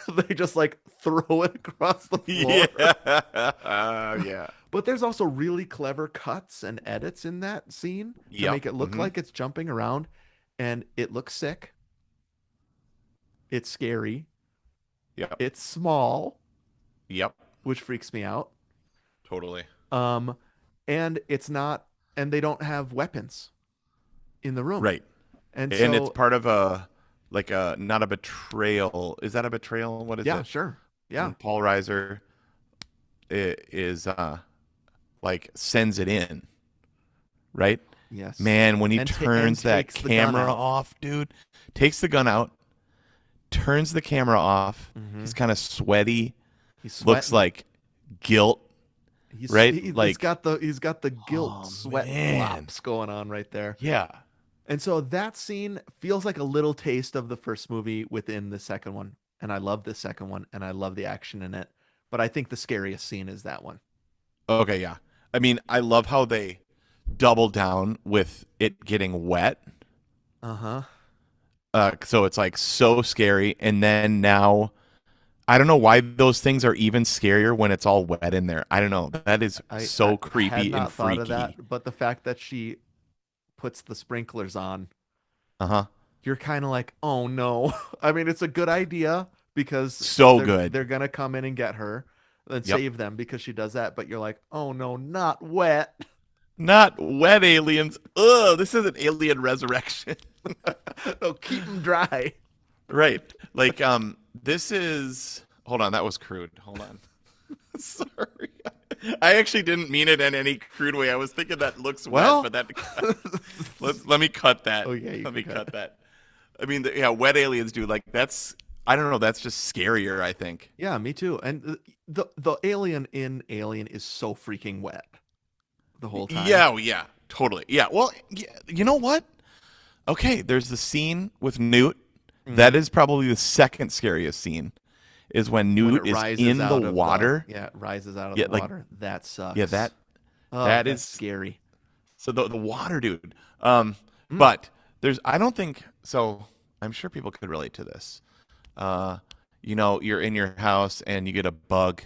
they just like throw it across the floor. Yeah. Yeah. But there's also really clever cuts and edits in that scene to Yep. make it look Mhm. like it's jumping around, and it looks sick. It's scary. Yep. It's small, Yep. which freaks me out. Totally. Um, and it's not, and they don't have weapons in the room. Right. And And it's so, part of a like a not a betrayal. Is that a betrayal? What is yeah, it? sure. Yeah. When Paul Reiser is like sends it in, right? Yes. Man, when he And turns that takes the gun camera out. off, dude, takes the gun out, turns the camera off. Mm-hmm. He's kind of sweaty, He's looks sweating. like guilt, right? He's Like, got the guilt oh sweat man, flops going on right there. yeah, And so that scene feels like a little taste of the first movie within the second one. And I love the second one and I love the action in it. But I think the scariest scene is that one. Okay, yeah. I mean, I love how they double down with it getting wet. Uh-huh. So it's like so scary. And then now, I don't know why those things are even scarier when it's all wet in there. I don't know. That is I so had creepy and not thought of freaky. that, but the fact that she puts the sprinklers on, Uh huh. you're kind of like, "Oh no." I mean, it's a good idea because So good. they're gonna come in and get her and Yep. save them because she does that, but you're like, "Oh no, not wet." Not wet aliens. Ugh, this is an alien resurrection. No, keep them dry. Right. Like, this is. Hold on, that was crude. Hold on. Sorry. I actually didn't mean it in any crude way. I was thinking that looks wet, Well, but that let me cut that. oh yeah, you Let can me cut. cut that. I mean, yeah, wet aliens, dude. Like that's I don't know. That's just scarier. I think. Yeah, me too. And the alien in Alien is so freaking wet the whole time. Yeah, oh, yeah, totally. Yeah. Well, yeah, you know what? Okay, there's the scene with Newt. That Hmm. is probably the second scariest scene. Is when When Newt it is rises in the out of the water. yeah, it rises out of the Yeah, like water. That yeah, sucks. that Oh, that that's is scary. so the water dude. Mm. But there's I don't think so. I'm sure people could relate to this. Uh, you're in your house and you get a bug.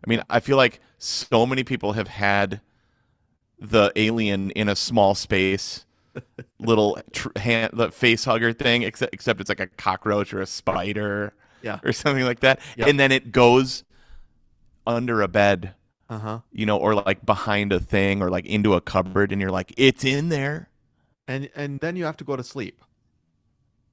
I mean, Yep. I feel like so many people have had the alien in a small space, little the face hugger thing, except it's like a cockroach or a spider Yeah. or something like that, Yep. and then it goes under a bed, Uh-huh. or like behind a thing or like into a cupboard, and you're like, it's in there. And then you have to go to sleep.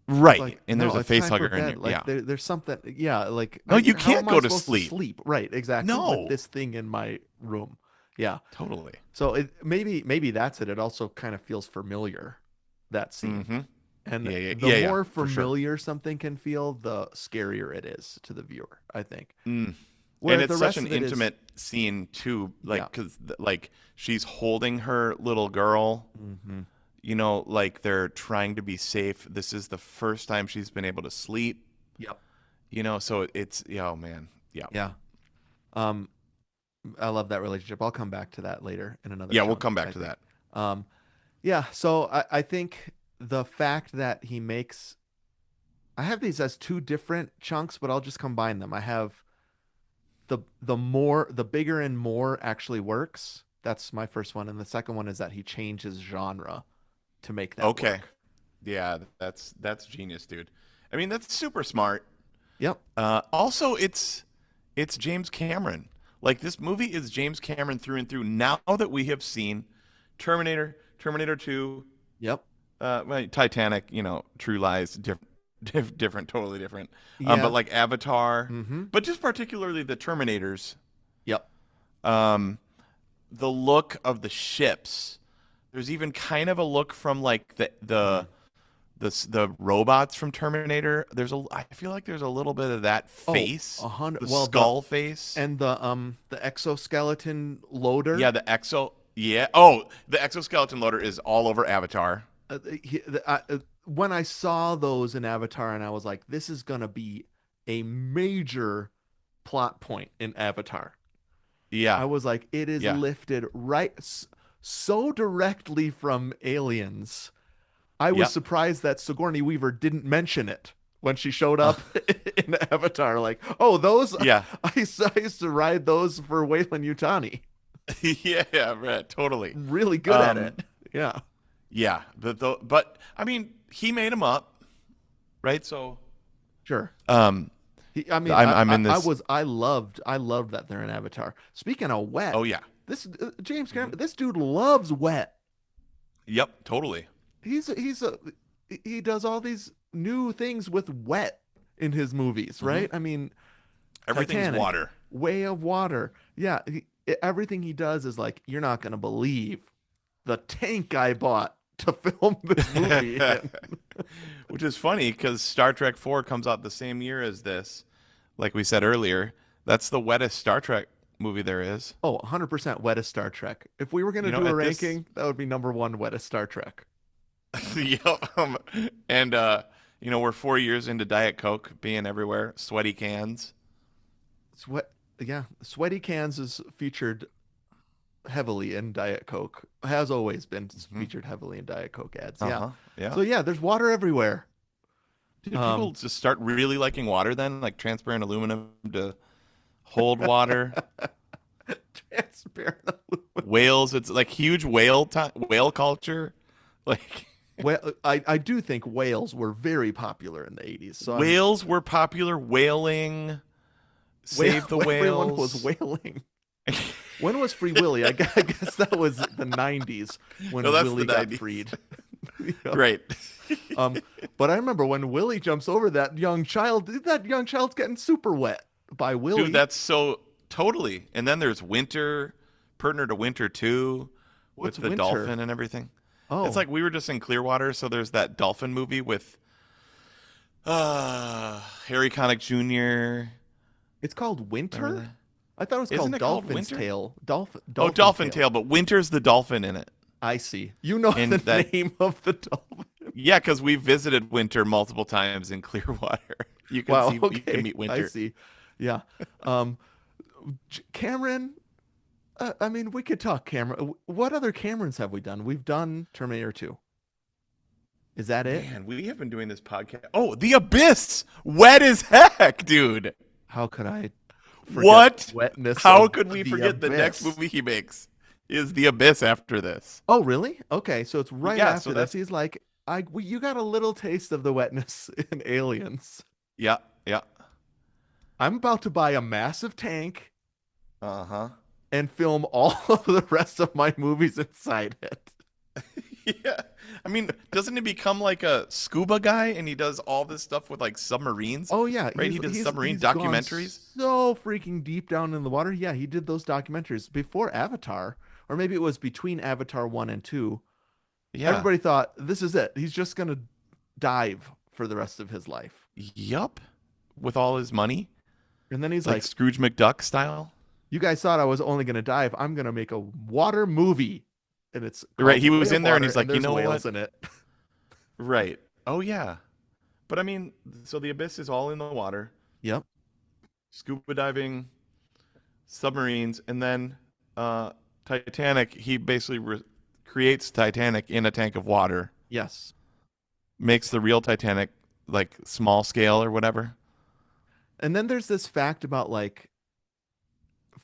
It's Right. like, And there's no, a it's face time for hugger in bed. your Like yeah. there's something, yeah, like No, you how can't am I go to supposed to sleep. sleep? Right, exactly, with No. this thing in my room. Yeah. Totally. So maybe that's it. It also kind of feels familiar, that scene. Mm-hmm. And Yeah, yeah, the yeah, yeah, more for sure. familiar something can feel, the scarier it is to the viewer, I think. Mm. And Where it's the such rest an of it is, intimate scene too, yeah. like because like she's holding her little girl. Hmm. Like they're trying to be safe. This is the first time she's been able to sleep. Yep. So it's yeah, oh man, yeah, Yeah. Um, I love that relationship. I'll come back to that later in another yeah. We'll chunk, come back I to think. that. Um, yeah, so I think the fact that he makes I have these as two different chunks, but I'll just combine them. I have the bigger and more actually works. That's my first one, and the second one is that he changes genre to make that Okay, work. yeah, that's genius, dude. I mean, that's super smart. Yep. Also, it's James Cameron. Like this movie is James Cameron through and through. Now that we have seen Terminator, Terminator 2, Yep. well, Titanic, True Lies, different, totally different. But Yeah. like Avatar, Mm-hmm. but just particularly the Terminators, Yep. um, the look of the ships. There's even kind of a look from like Mm. the robots from Terminator. I feel like there's a little bit of that Oh, face, a hundred. the Well, skull face. the exoskeleton loader. Yeah, the exo. Yeah. Oh, the exoskeleton loader is all over Avatar. When I saw those in Avatar, and I was like, this is gonna be a major plot point in Avatar. I Yeah. was like, it is Yeah. lifted so directly from Aliens. I was Yep. surprised that Sigourney Weaver didn't mention it when she showed Uh, up in Avatar. Like, oh, those yeah. I used to ride those for Wayland Yutani. Yeah. Right. Totally. Really good at Um. it. Yeah, Yeah. But I mean, he made him up, right? So, sure. um, I mean, I'm in this. I loved that they're in Avatar. Speaking of wet, Oh yeah. this James Hmm. Cameron, this dude loves wet. Yep. Totally. He's a he does all these new things with wet in his movies, Hmm. right? I mean, Everything's Titanic, water. Way of Water. Yeah, everything he does is like you're not gonna believe the tank I bought to film this movie in. Which is funny because Star Trek 4 comes out the same year as this. Like we said earlier, that's the wettest Star Trek movie there is. Oh, 100% wettest Star Trek. If we were gonna do a At this, ranking, that would be number one wettest Star Trek. yep. And we're 4 years into Diet Coke being everywhere, sweaty cans. It's what? Yeah, Sweaty Cans is featured heavily in Diet Coke. Has always been Hmm. featured heavily in Diet Coke ads. Yeah. Uh-huh. Yeah. So yeah, there's water everywhere. Did people Um, just start really liking water then? Like transparent aluminum to hold water? transparent aluminum. Whales, it's like huge whale culture. Like Well, I do think whales were very popular in the 80s. So I'm whales were popular, whaling, save the everyone was whales. whaling. When was Free Willy? I guess that was the 90s No, when that's the Willie got 90s. freed. You know? Right. Um, but I remember when Willie jumps over that young child's getting super wet by Dude, Willie. that's so totally. And then there's Winter, Partner to Winter 2 What's with the winter? dolphin and everything. It's Oh, like we were just in Clearwater, so there's that dolphin movie with Harry Connick Jr. it's called Remember Winter? that? I thought it was Isn't called it called Dolphin's Winter? Tail. Oh, Dolphin Dolphin Tail. Tail, but Winter's the dolphin in it. I see. You know And the that, name of the dolphin. yeah, because we visited Winter multiple times in Clearwater. Wow, You can okay. meet I Winter. see. Yeah. Um, Cameron, I mean, we could talk Cameron. What other Camerons have we done? We've done Terminator 2. Is that it? Man, we have been doing this podcast. Oh, The Abyss! Wet as heck, dude. How could I forget the What? wetness How of could we the forget the next abyss? movie he makes is The Abyss after this? Oh, really? Okay, so it's right Yeah, so after this. that's He's like, you got a little taste of the wetness in Aliens. yeah, yeah. I'm about to buy a massive tank Uh-huh. and film all of the rest of my movies inside it. Yeah. I mean, doesn't he become like a scuba guy and he does all this stuff with like submarines? Oh yeah, Right? He does submarine he's gone documentaries. so freaking deep down in the water. Yeah, he did those documentaries before Avatar, or maybe it was between Avatar 1 and 2. Yeah. Everybody thought this is it. He's just going to dive for the rest of his life. Yup. With all his money, And then he's like like, Scrooge McDuck style. "You guys thought I was only going to dive. I'm going to make a water movie." And it's Right. called He The was Way of in there and Water he's and like, you there's know whales what? in it. Right. Oh yeah. But I mean, so the abyss is all in the water, Yep. scuba diving, submarines, and then Titanic. He basically creates Titanic in a tank of water, Yes. makes the real Titanic like small scale or whatever. And then there's this fact about like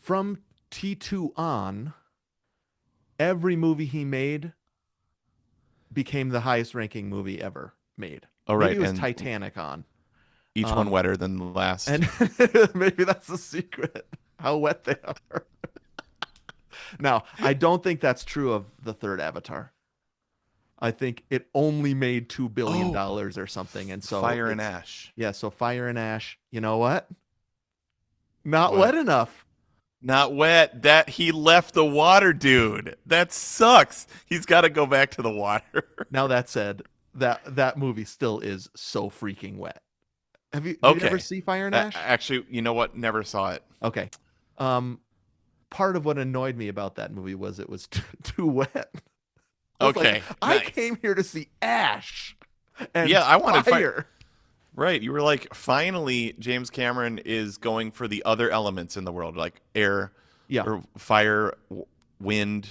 from T2 on, every movie he made became the highest ranking movie ever made. Oh Maybe right, it was and Titanic on. each one Um, wetter than the last. and maybe that's the secret, how wet they are. Now, I don't think that's true of the third Avatar. I think it only made $2 billion Oh, or something. And so fire and it's, ash. yeah, so Fire and Ash, you know what? Not wet What? enough. Not wet. That he left the water, dude. That sucks. He's got to go back to the water. Now that said, that movie still is so freaking wet. Did you ever Okay. see Fire and Ash? Actually, you know what? Never saw it. Okay. Um, Part of what annoyed me about that movie was it was too wet. I was like, Okay. I Nice. came here to see Ash and Yeah, I wanted fire. Right. You were like, finally, James Cameron is going for the other elements in the world, like air Yeah, or fire, wind,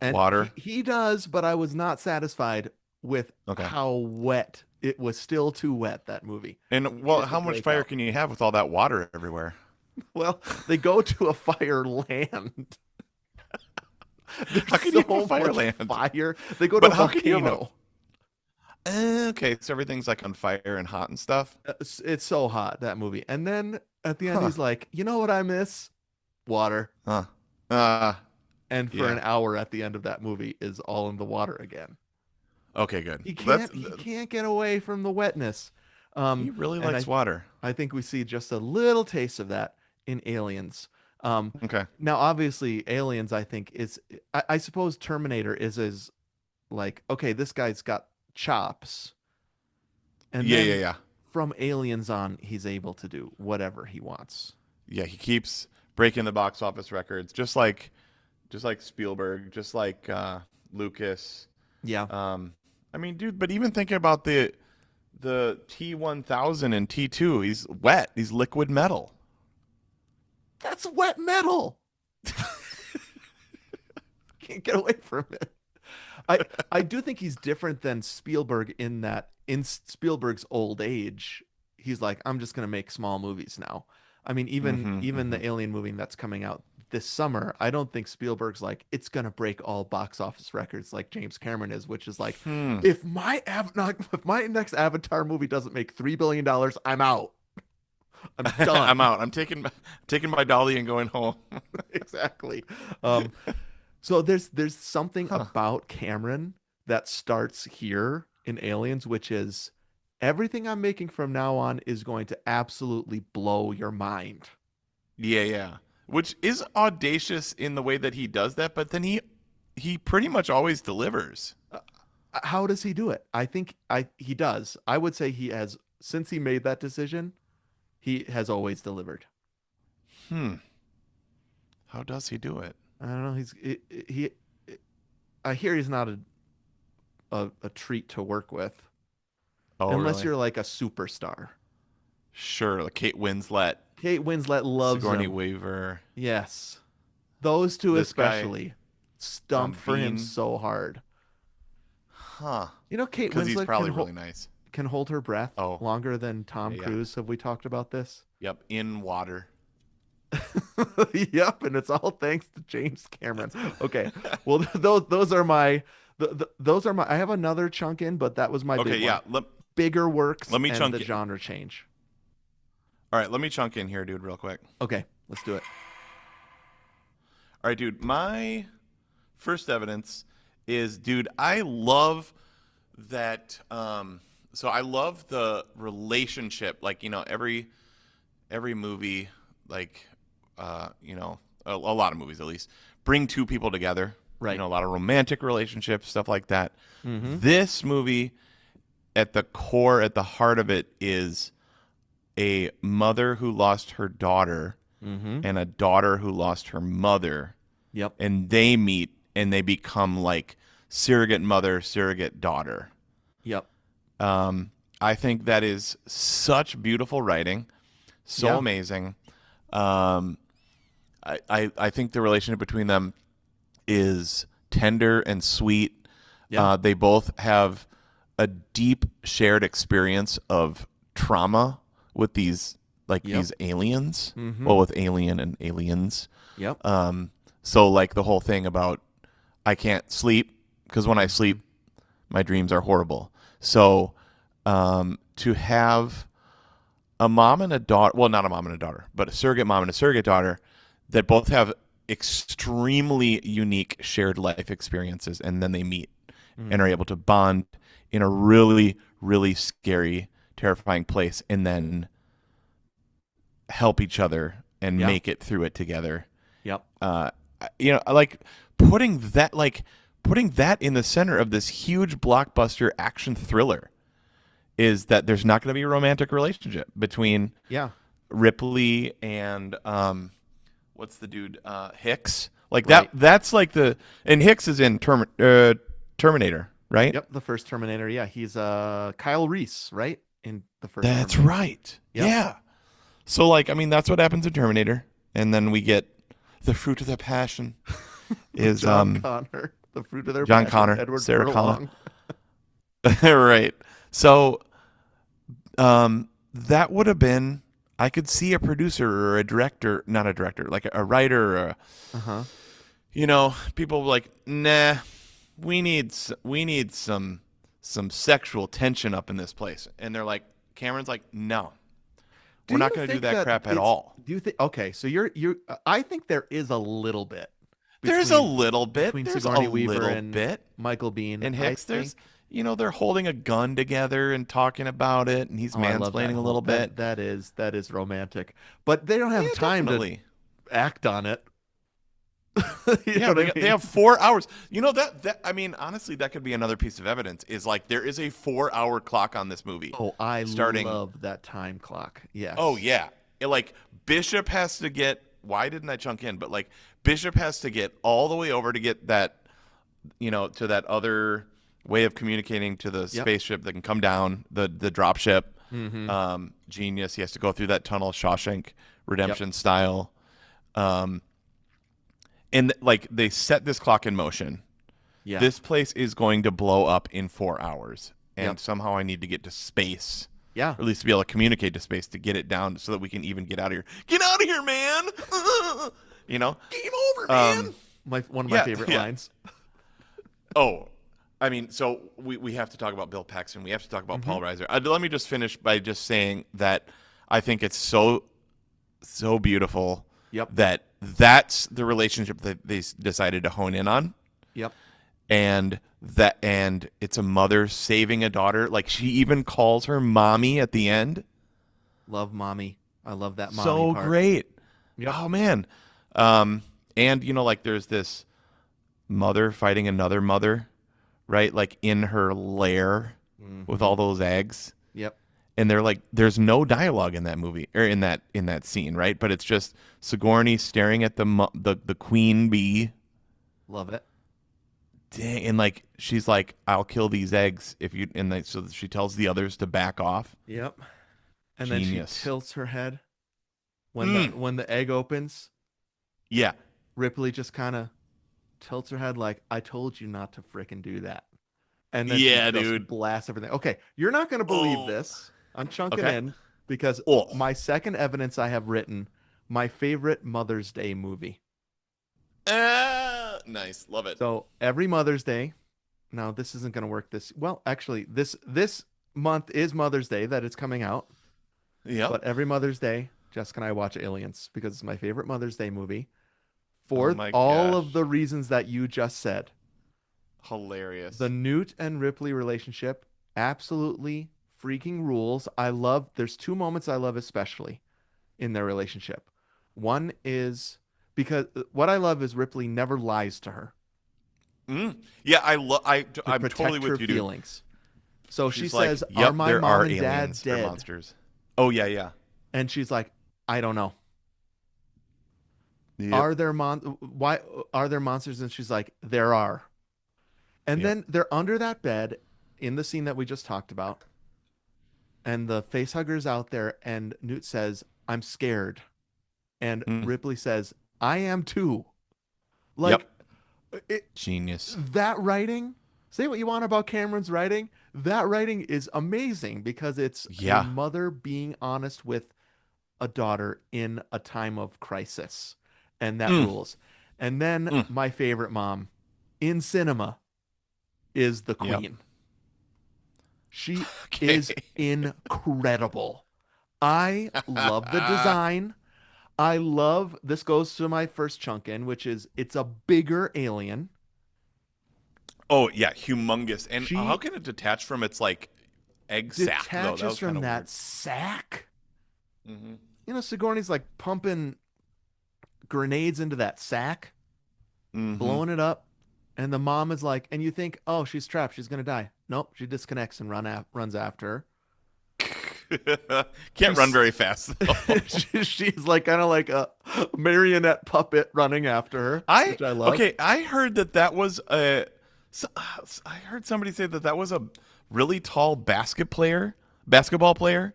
and water. he does, but I was not satisfied with Okay. how wet it was. Still too wet, that movie. And Needed well, to how much break fire out. can you have with all that water everywhere? Well, they go to a fire land. How There's can you have so a fire much land? fire. They go to But a how can you have volcano. Okay, so everything's like on fire and hot and stuff. It's so hot, that movie. And then at the end, Huh. he's like, you know what I miss? Water. Huh. Uh, And for an yeah. hour at the end of that movie is all in the water again. Okay, good. He can't get away from the wetness. He really And likes water. I think we see just a little taste of that in Aliens. Okay. Now obviously Aliens, I think I suppose Terminator is as like, okay, this guy's got chops. And Yeah, yeah, then yeah. from Aliens on, he's able to do whatever he wants. Yeah, he keeps breaking the box office records, just like Spielberg, just like Lucas. Yeah. I mean, dude, but even thinking about the T1000 and T2, he's wet. He's liquid metal. That's wet metal. Can't get away from it. I I do think he's different than Spielberg in that in Spielberg's old age, he's like, I'm just gonna make small movies now. I mean, Mm-hmm, even mm-hmm. the Alien movie that's coming out this summer, I don't think Spielberg's like it's gonna break all box office records like James Cameron is, which is like, Hmm. if my next Avatar movie doesn't make $3 billion, I'm out. I'm I'm done. out. Taking my dolly and going home. Exactly. Um, So there's something Huh. about Cameron that starts here in Aliens, which is everything I'm making from now on is going to absolutely blow your mind. Yeah, yeah. Which is audacious in the way that he does that, but then he pretty much always delivers. Uh, how does he do it? I think I he does. I would say he has since he made that decision, he has always delivered. Hmm. How does he do it? I don't know. He I hear he's not a treat to work with Oh, unless really? you're like a superstar. Sure. Like Kate Winslet, Kate Winslet loves Sigourney him. Weaver, Yes. Those two this guy, especially stump Sean for him Bean. so hard. Huh. You know, Kate Because he's Winslet probably really nice. can hold her breath Oh, longer than yeah, Tom yeah. Cruise. Have we talked about this? Yep. In water. Yep, and it's all thanks to James Cameron. That's Okay, well those are my those are my. I have another chunk in, but that was my okay. big one. Yeah. Bigger works Let me and chunk the it. genre change. All right. Let me chunk in here, dude, real quick. Okay, let's do it. All right, dude. My first evidence is, dude, I love that. So I love the relationship. Like, every movie, like, a lot of movies at least, bring two people together. Right. A lot of romantic relationships, stuff like that. Mm-hmm. This movie, at the core, at the heart of it, is a mother who lost her daughter Mm-hmm. and a daughter who lost her mother, Yep. and they meet and they become like surrogate mother, surrogate daughter. Yep. I think that is such beautiful writing, so Yeah. amazing. Um, I think the relationship between them is tender and sweet. Yeah. They both have a deep shared experience of trauma with these Yep. these aliens. Mm-hmm. Well, with Alien and Aliens. Yep. So like the whole thing about I can't sleep because when I Mm-hmm. sleep, my dreams are horrible. So to have a mom and a daughter, well, not a mom and a daughter, but a surrogate mom and a surrogate daughter that both have extremely unique shared life experiences, and then they meet and are Mm-hmm. able to bond in a really, really scary, terrifying place, and then help each other and Yeah. make it through it together. Yep. Like putting that like putting that in the center of this huge blockbuster action thriller is that there's not going to be a romantic relationship between Yeah. Ripley and what's the dude Hicks, like Right. that's like the and Hicks is in Terminator, right? Yep. The first Terminator. Yeah. He's Kyle Reese, right? In the first That's Terminator. right. Yep. Yeah. So like I mean that's what happens in Terminator, and then we get the fruit of the passion is John Connor, the fruit of their John passion, Connor, Edward Sarah Furlong. Connor. Right. So that would have been I could see a producer or a director, not a director, like a writer or Uh-huh. people like, nah, we need some sexual tension up in this place. And they're like, Cameron's like, no, we're not going to do that crap at all. Do you think? Okay, so I think there is a little bit There's a little bit. between There's a Sigourney Weaver little and bit. Michael Biehn. And I Hicks, think. they're holding a gun together and talking about it, and he's Oh, I love that mansplaining a little bit. That is romantic, but they don't have Yeah, time definitely. to act on it. You Yeah, know what I they mean? have 4 hours. That I mean, honestly, that could be another piece of evidence. Is like there is a 4 hour clock on this movie. Oh, I starting. love that time clock. Yes. Oh yeah, like Bishop has to get. Why didn't I chunk in? But like Bishop has to get all the way over to get that, to that other way of communicating to the Yep. spaceship that can come down the drop ship. Mm-hmm. Genius. He has to go through that tunnel, Shawshank Redemption style. Um, and like they set this clock in motion. Yeah. This place is going to blow up in 4 hours, Yep. and somehow I need to get to space, Yeah. or at least to be able to communicate to space to get it down, so that we can even get out of here. Get out of here, man! you know. Game over, Um, man. One of my yeah, favorite yeah. lines. Oh, I mean, so we have to talk about Bill Paxton. We have to talk about Hmm. Paul Reiser. Let me just finish by just saying that I think it's so beautiful Yep. that that's the relationship that they decided to hone in on, Yep. and it's a mother saving a daughter. Like she even calls her mommy at the end. Love mommy. I love that mommy So part. great. Yep. Oh man. And like there's this mother fighting another mother, right? Like in her lair with Hmm. all those eggs. Yep. And they're like, there's no dialogue in that movie or in that scene, right? But it's just Sigourney staring at the queen bee. Love it. Dang, and like she's like, I'll kill these eggs if you. And so she tells the others to back off. Yep. And then she Genius. tilts her head when the Mm. when the egg opens. Yeah. Ripley just kind of tilts her head like, I told you not to frickin' do that. And then Yeah, she just dude. blasts everything. Okay, you're not going to believe Oh. this. I'm chunking Okay. in because Oh. my second evidence I have written, my favorite Mother's Day movie. Nice. Love it. So every Mother's Day, now this isn't going to work well, actually, this month is Mother's Day that it's coming out. Yep. But every Mother's Day, Jessica and I watch Aliens because it's my favorite Mother's Day movie Oh for my all gosh. of the reasons that you just said. Hilarious. The Newt and Ripley relationship absolutely freaking rules. There's two moments I love especially in their relationship. One is because what I love is Ripley never lies to her Yeah, to I'm protect totally her with you, dude. feelings. So she She's like, says, "Are "Yep, my there mom are and dad aliens. They're dead?" monsters." Oh yeah, yeah. And she's like, "I don't know. Yep. Are there why are there monsters?" And she's like, "There are." And Yep. then they're under that bed in the scene that we just talked about. And the facehugger's out there, and Newt says, "I'm scared." And Mm. Ripley says, "I am too." Yep. Like, Genius. that writing, say what you want about Cameron's writing, that writing is amazing because it's a Yeah. mother being honest with a daughter in a time of crisis. And that Mm. rules. And then Mm. my favorite mom in cinema is the Yep. queen. She Okay. is incredible. I love the design. I love this goes to my first chunk in, which is it's a bigger alien. Oh yeah, humongous. And how She can it detach from its like egg sac though? That detaches was kind from of that weird. sack. Mm-hmm. Sigourney's like pumping grenades into that sack, Mm-hmm. blowing it up, and the mom is like, and you think, oh, she's trapped, she's gonna die. Nope, she disconnects and runs after her. Can't run She's very fast though. she's like kind of like a marionette puppet running after her, I which I love. okay. I heard that was a. I heard somebody say that was a really tall basketball player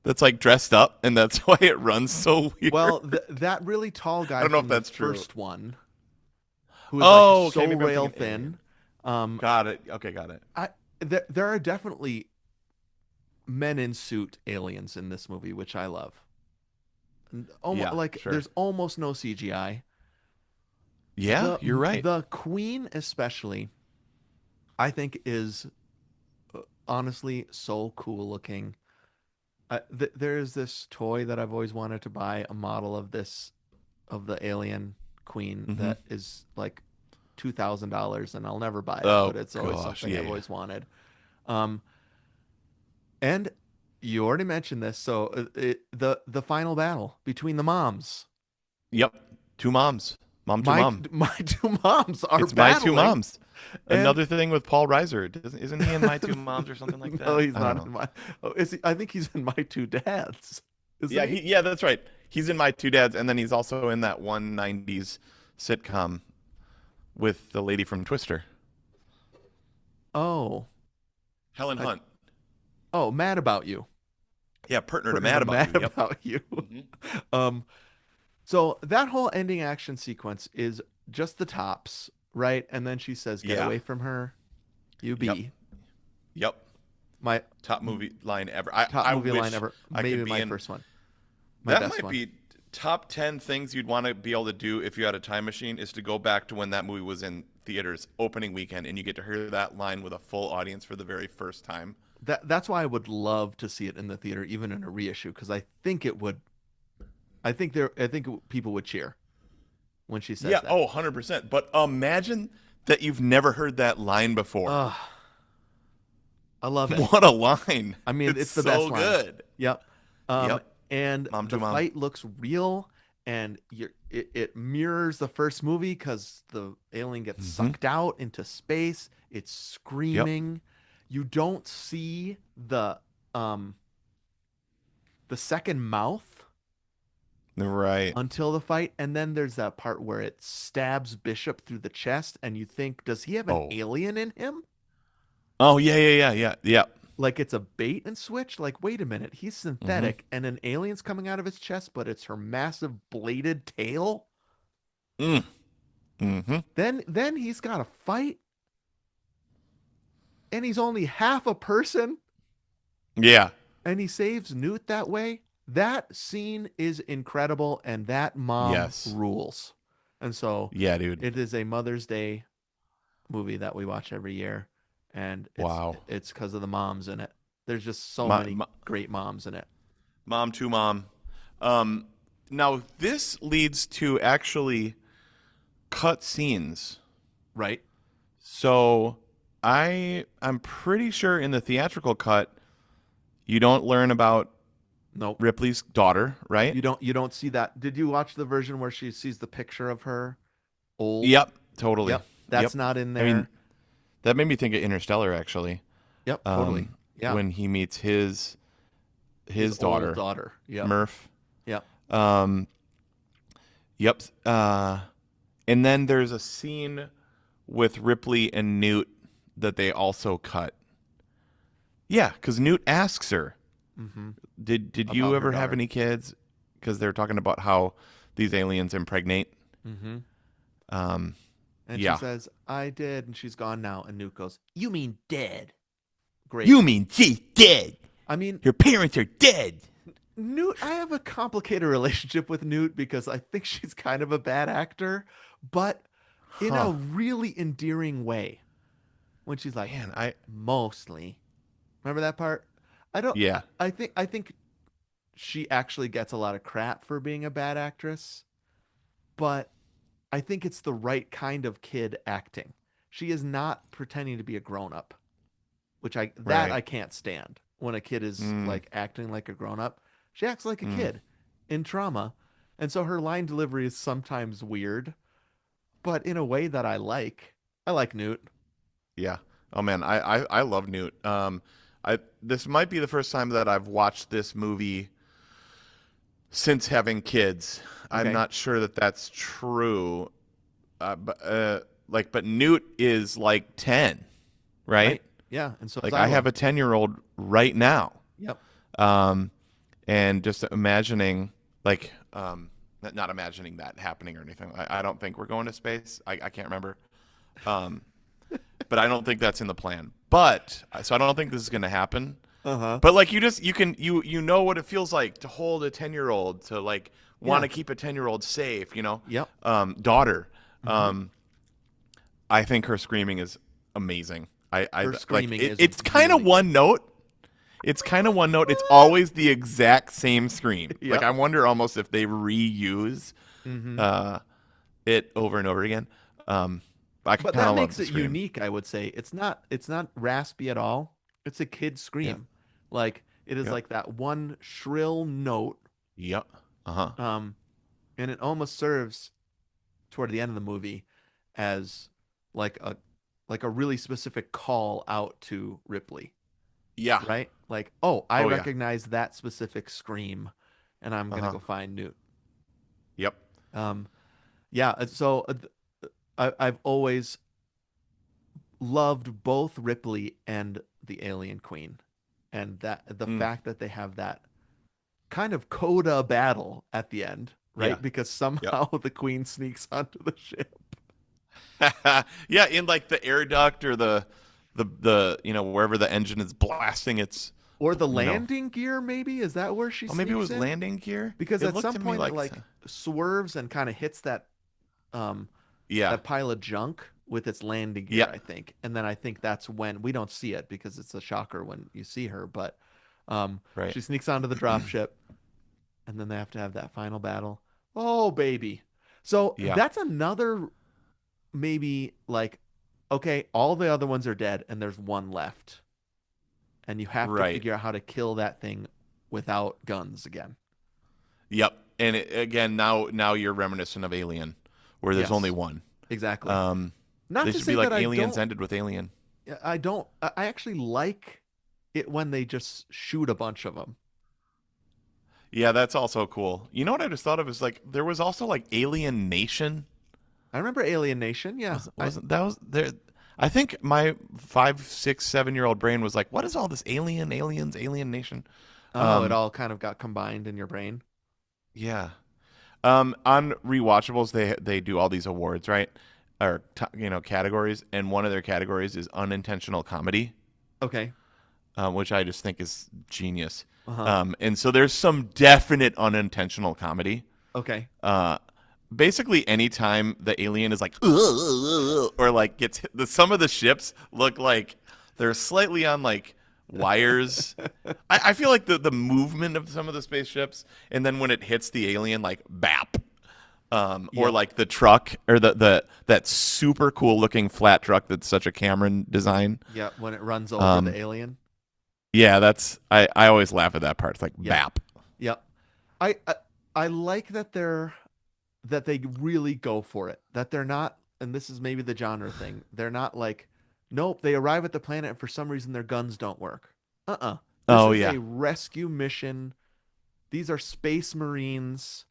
that's like dressed up, and that's why it runs so weird. Well, that really tall guy don't know if from the that's true. first one, who is Oh, like okay, so maybe I'm rail thinking Alien. thin. Got it. Okay, got it. There are definitely men in suit aliens in this movie, which I love. Almost Yeah, like sure. there's almost no CGI. Yeah, you're right. The queen especially, I think is honestly so cool looking. There's this toy that I've always wanted to buy, a model of the alien queen Mm-hmm. that is like $2,000, and I'll never buy it, Oh but it's always gosh, something I've yeah. always wanted. Um, and you already mentioned this, so the final battle between the moms, Yep. Two moms. Mom to my mom. my two moms are It's my two battling, moms. and Another thing with Paul Reiser. Isn't he in My Two Moms or something like no, that? he's I don't not know. in my. Oh, is he? I think he's in My Two Dads. Yeah, Isn't he? yeah, that's right. He's in My Two Dads, and then he's also in that one '90s sitcom with the lady from Twister, Oh, Helen I, Hunt. oh, Mad About You. Yeah, partner to Putting the Mad About Mad You. Yep. About You. Hmm. Um, So that whole ending action sequence is just the tops, right? And then she says, "Get Yeah. away from her, you Yep. be Yep. my Top movie line ever. I top I movie line wish ever." I could Maybe be my in. first one, my That best might one. be top 10 things you'd want to be able to do if you had a time machine is to go back to when that movie was in theaters opening weekend and you get to hear that line with a full audience for the very first time. That's why I would love to see it in the theater, even in a reissue, because I think it would. I think people would cheer when she says Yeah, that. oh, 100%. But imagine that you've never heard that line before. Ugh, I love it. What a line. I mean, It's it's the best so line. good. Yep. Yep. And Mom the to mom. fight looks real, and it mirrors the first movie because the alien gets Mhm. sucked out into space. It's Yep. screaming. You don't see um the second mouth Right. until the fight, and then there's that part where it stabs Bishop through the chest, and you think, does he have an Oh. alien in him? Oh, yeah, yeah, yeah, yeah. Yeah. Like it's a bait and switch? Like, wait a minute, he's Mhm. synthetic and an alien's coming out of his chest, but it's her massive bladed tail? Mm. Mhm. Then he's got to fight and he's only half a person Yeah. and he saves Newt that way. That scene is incredible and that mom Yes. rules. And so Yeah, dude. it is a Mother's Day movie that we watch every year, and Wow. it's because of the moms in it. There's just so My, many my great moms in it, mom to mom. Um Now this leads to actually cut scenes. right? So I'm pretty sure in the theatrical cut you don't learn about Nope. Ripley's daughter, right? You don't see that. Did you watch the version where she sees the picture of her old? Yep, totally. Yep, Yep. that's not in I mean, there. that made me think of Interstellar actually. Yep, totally. Yeah, When he meets his his old daughter, daughter. Yep, Murph. yep. Um, yep. And then there's a scene with Ripley and Newt that they also cut. Yeah, because Newt asks her, Mm-hmm. "Did About you her ever have daughter. any kids?" Because they're talking about how these aliens impregnate. Mm-hmm. Um, And she yeah. says, "I did," and she's gone now. And Newt goes, "You mean dead?" Great. You mean she's dead? I mean, Her parents are dead. Newt, I have a complicated relationship with Newt because I think she's kind of a bad actor, but in a Huh. really endearing way. When she's like, Man, I mostly. Remember that part? I don't yeah. I think she actually gets a lot of crap for being a bad actress, but I think it's the right kind of kid acting. She is not pretending to be a grown up, which I Right. can't stand. When a kid is Mm, like acting like a grown up, she acts like a mm, kid in trauma. And so her line delivery is sometimes weird, but in a way that I like. I like Newt. yeah. Oh man, I love Newt. I this might be the first time that I've watched this movie since having kids. I'm Okay. not sure that that's true. But Newt is like 10, right? Right. Yeah. And so is Like I have Isla. a 10-year-old right now. Yep. Um, and just imagining, like, not imagining that happening or anything. I don't think we're going to space. I can't remember. Um, but I don't think that's in the plan. But so I don't think this is going to happen. Uh-huh. But like you know what it feels like to hold a 10-year-old, to like want Yeah. to keep a 10-year-old safe, Yep. daughter. Hmm. I think her screaming is amazing. I Her like screaming it, is it's kind of really one good. note. It's kind of one note. It's always the exact same scream. Like Yep. I wonder almost if they reuse Hmm. uh, it over and over again. Um, I But kind that of love makes the it scream. unique, I would say. It's not raspy at all. It's a kid Yeah. scream. Like it is Yep. like that one shrill note. Yep. Uh-huh. Um, and it almost serves toward the end of the movie as like a really specific call out to Ripley, Yeah. right? Like, oh, I Oh yeah. recognize that specific scream, and I'm gonna Uh-huh. go find Newt. Yep. Um, yeah. So I've always loved both Ripley and the Alien Queen, and that the Mm. fact that they have that kind of coda battle at the end. Yeah. right? Because Yep. somehow the queen sneaks onto the ship. Yeah, in like the air duct or the wherever the engine is blasting its Or the you know landing gear, maybe? Is that where she oh, maybe it sneaks was in? landing gear. Because It at looked some to me point it like like swerves and kind of hits um yeah, that pile of junk with its landing gear, yeah, I think. And then I think that's when we don't see it because it's a shocker when you see her, but right. she sneaks onto the dropship and then they have to have that final battle. Oh, baby. So Yeah, that's another maybe like, okay, all the other ones are dead and there's one left. And you have to right. figure out how to kill that thing without guns again. Yep. And again, now you're reminiscent of Alien, where there's only Yes, one. exactly. Um, Not they to should say be like that I Aliens don't, ended with Alien. I don't, I actually like it when they just shoot a bunch of them. Yeah, that's also cool. You know what I just thought of is like there was also like Alien Nation. I remember Alien Nation. Yeah. Wasn't that was there? I think my 5, 6, 7 year old brain was like, "What is all this aliens, Alien Nation?" Oh, it Um, all kind of got combined in your brain. yeah. On rewatchables, they do all these awards, right? Or categories, and one of their categories is unintentional comedy, Okay. which I just think is genius. Uh-huh. And so there's some definite unintentional comedy. Okay. Uh, Basically, anytime the alien is like, or like gets hit, some of the ships look like they're slightly on like wires. I feel like the movement of some of the spaceships, and then when it hits the alien, like bap. Or Yep. like the truck or the that super cool looking flat truck that's such a Cameron design. Yep. When it runs over the Um, alien. yeah, I always laugh at that part. It's like Yep. bap. Yep. I, I I like that they really go for it. That they're not, and this is maybe the genre thing. They're not like, nope, they arrive at the planet and for some reason their guns don't work. Uh-uh. This Oh is yeah. a rescue mission. These are space marines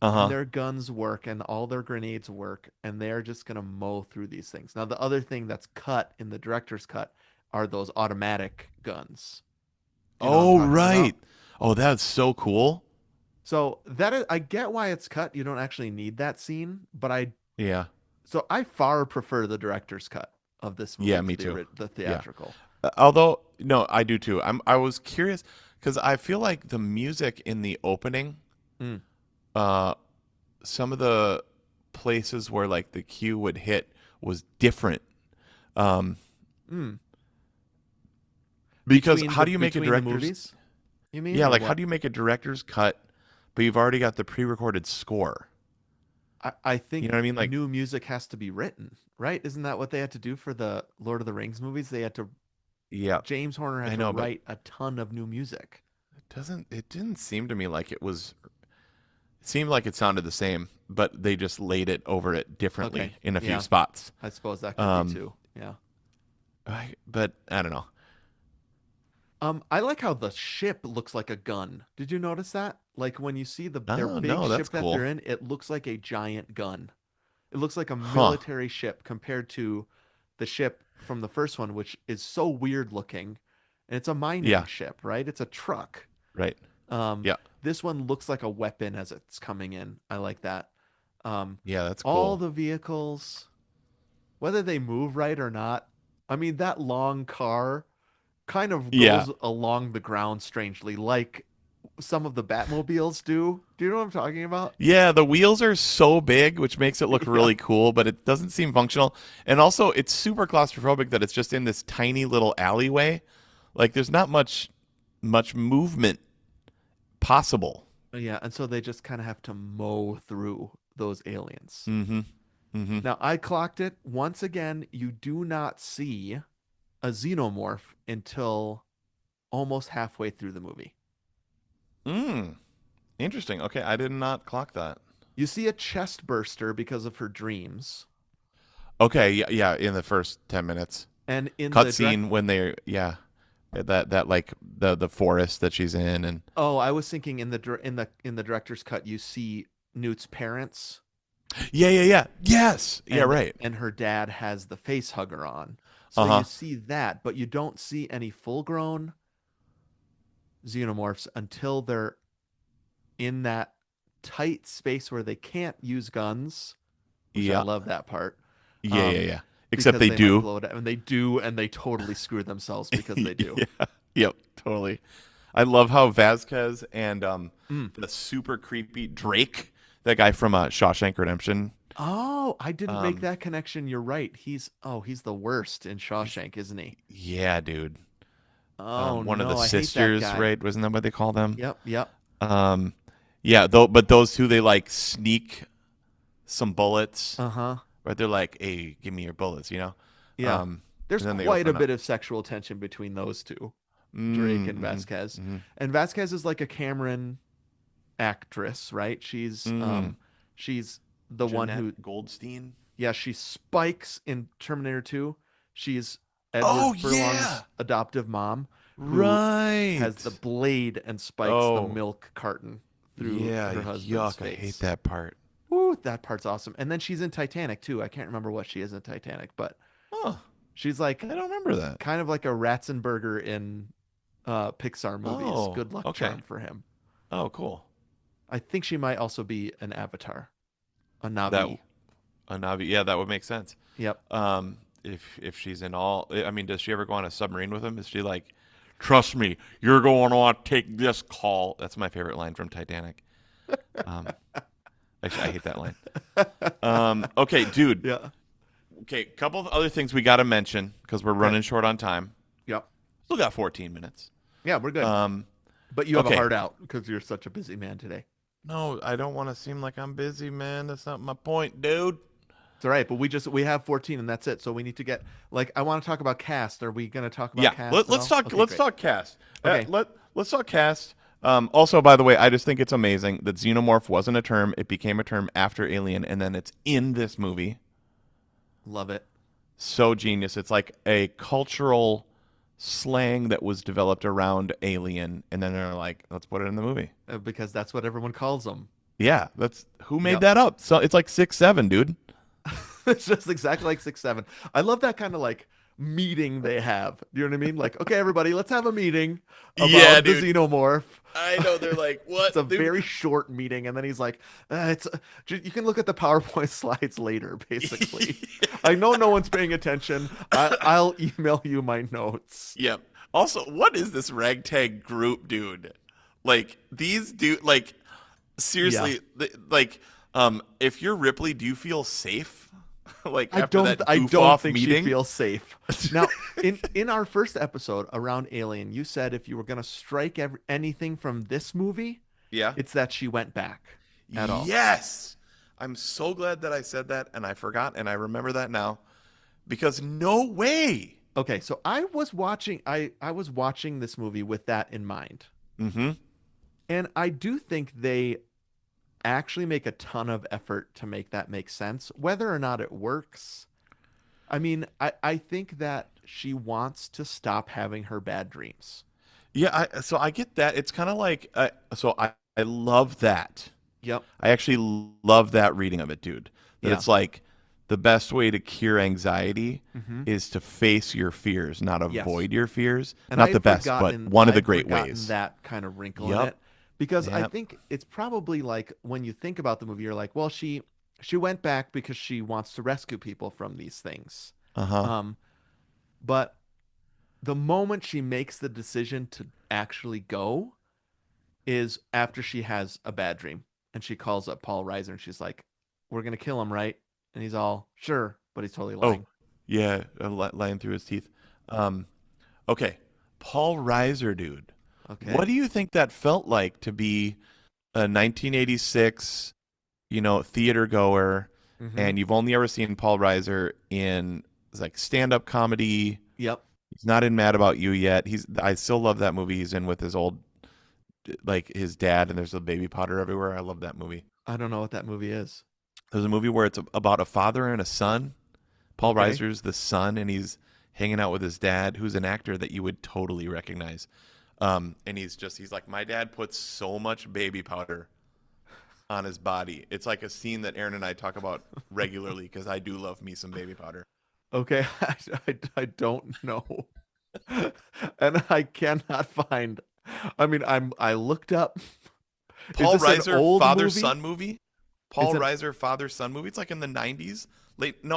Uh and huh. their guns work and all their grenades work and they're just going to mow through these things. Now the other thing that's cut in the director's cut are those automatic guns. Do you know what I'm Oh talking right. about? Oh, that's so cool. So that is, I get why it's cut. You don't actually need that scene, but Yeah. I far prefer the director's cut of this Yeah, movie to me too. the Yeah. theatrical. Although no, I do too. I was curious because I feel like the music in the opening, Mm, uh, some of the places where like the cue would hit was different. Um, mm. because how do you make a Between the director's movies, you mean, yeah, or like how what? do you make a director's cut, but you've already got the pre-recorded score? I You think know what I mean? Like new music has to be written, right? Isn't that what they had to do for the Lord of the Rings movies? They had to yeah, James Horner had I to know, but write a ton of new music. it didn't seem to me like it seemed like it sounded the same, but they just laid it over it differently Okay, in a few yeah, spots. I suppose that could be Um, too. Yeah. but I don't know. I like how the ship looks like a gun. Did you notice that? Like when you see their Oh big no, that's ship that they're cool. in, it looks like a giant gun. It looks like a Huh. military ship compared to the ship from the first one, which is so weird looking. And it's a mining Yeah, ship, right? It's a truck. right. Um, Yeah. this one looks like a weapon as it's coming in. I like that. Um, Yeah, that's all cool. the vehicles, whether they move right or not, I mean, that long car kind of Yeah. goes along the ground strangely, like some of the Batmobiles do. Do you know what I'm talking about? Yeah, the wheels are so big, which makes it look Yeah. really cool, but it doesn't seem functional. And also, it's super claustrophobic that it's just in this tiny little alleyway. Like there's not much movement possible. Yeah, and so they just kind of have to mow through those aliens. Mhm. Mhm. Now, I clocked it. Once again, you do not see a xenomorph until almost halfway through the movie. Mm. Interesting. Okay, I did not clock that. You see a chest burster because of her dreams. Okay, yeah, yeah, in the first 10 minutes. And in the direct Cutscene when they're yeah, that like the forest that she's in and Oh, I was thinking in the director's cut you see Newt's parents yeah, yeah, yeah. Yes. Yeah, and right. her dad has the face hugger on. So you Uh-huh. see that, but you don't see any full-grown xenomorphs until they're in that tight space where they can't use guns, which I Yeah. love that part. Yeah, yeah, Um, yeah. Except because they they might do. blow it up, and they do, and they totally screw themselves because they do. Yeah. Yep, totally. I love how Vasquez and Mm. the super creepy Drake, that guy from Shawshank Redemption. Oh, I didn't make Um, that connection. You're right. He's the worst in Shawshank, isn't he? yeah, dude. Oh One of the no, I hate that sisters, guy. right? Wasn't that what they call them? Yep, yep. Um, yeah, though, but those two, they like sneak some bullets, Uh-huh. right? They're like, "Hey, give me your bullets," you know. Yeah. Um, There's and then they quite a open up. bit of sexual tension between those two, Drake and Mm-hmm. Vasquez. Mm-hmm. And Vasquez is like a Cameron actress, right? Mm. She's the one Jeanette who, Goldstein. yeah, she spikes in Terminator 2. She's Edward Oh yeah, Furlong's adoptive mom who right. has the blade and spikes the Oh milk carton through yeah, her husband's yuck. I hate face. that part. Ooh, that part's awesome. And then she's in Titanic too. I can't remember what she is in Titanic, but Oh, she's I like don't remember that. kind of like a Ratzenberger in Pixar movies. Oh, Good luck okay. charm for him. Oh, cool. I think she might also be an Avatar, a That Navi. a Navi. Yeah, that would make sense. Yep. If she's in all, I mean, does she ever go on a submarine with him? Is she like, trust me, you're going to want to take this call? That's my favorite line from Titanic. Um, actually, I hate that line. Okay, dude. Yeah. Okay, couple of other things we got to mention because we're Okay. running short on time. Yep. Still got 14 minutes. Yeah, we're good. Um, But you have a okay. heart out because you're such a busy man today. No, I don't want to seem like I'm busy, man. That's not my point, dude. It's all right, but we have 14 and that's it. So we need to get like I want to talk about cast. Are we going to talk about Yeah, cast at let's all? talk. Okay, Let's great. talk cast. Okay. Let's talk cast. Also, by the way, I just think it's amazing that xenomorph wasn't a term; it became a term after Alien, and then it's in this movie. Love it. So genius! It's like a cultural slang that was developed around Alien, and then they're like, let's put it in the movie. Because that's what everyone calls them. Yeah, that's who made Yep. that up. So it's like 6'7", dude. It's just exactly like 6'7". I love that kind of like meeting they have. You know what I mean? Like, okay, everybody, let's have a meeting Yeah, about the dude. xenomorph. I know they're like, what, It's a dude? very short meeting, and then he's like, you can look at the PowerPoint slides later, basically. I know no one's paying attention. I'll email you my notes. Yep. Also, what is this ragtag group, dude? Like these dude, like Yeah. seriously, like, if you're Ripley, do you feel safe? Like after that I goof don't off think meeting? she feels safe. Now, in our first episode around Alien, you said if you were gonna strike anything from this movie, Yeah. it's that she went back at all. Yes. I'm so glad that I said that and I forgot and I remember that now because no way. Okay, so I was watching this movie with that in mind. Mm-hmm. And I do think they actually make a ton of effort to make that make sense. Whether or not it works, I mean, I think that she wants to stop having her bad dreams. Yeah, so I get that. It's kind of like, I love that. Yep. I actually love that reading of it, dude. That Yeah. it's like the best way to cure anxiety Hmm. is to face your fears, not Yes. avoid your fears. And Not I the had best, but forgotten one of the I'd great forgotten ways. that kind of wrinkle in Yep. it because I Yep. think it's probably like when you think about the movie, you're like, well, she went back because she wants to rescue people from these things. Uh-huh. Um, but the moment she makes the decision to actually go is after she has a bad dream and she calls up Paul Reiser and she's like, "We're gonna kill him, right?" And he's all, "Sure," but he's totally Oh, lying. yeah, lying through his teeth. Okay. Paul Reiser, dude. Okay. What do you think that felt like to be a 1986, theater goer, Hmm. and you've only ever seen Paul Reiser in like stand-up comedy? Yep. He's not in Mad About You yet. I still love that movie. He's in with his old, like his dad, and there's a baby powder everywhere. I love that movie. I don't know what that movie is. There's a movie where it's about a father and a son. Paul Okay. Reiser's the son, and he's hanging out with his dad, who's an actor that you would totally recognize. And he's like, my dad puts so much baby powder on his body. It's like a scene that Aaron and I talk about regularly because I do love me some baby powder. Okay, I don't know, and I cannot find. I mean, I looked up Is Paul this an Reiser old father movie? son movie. Is Paul it Reiser father son movie. It's like in the 90s,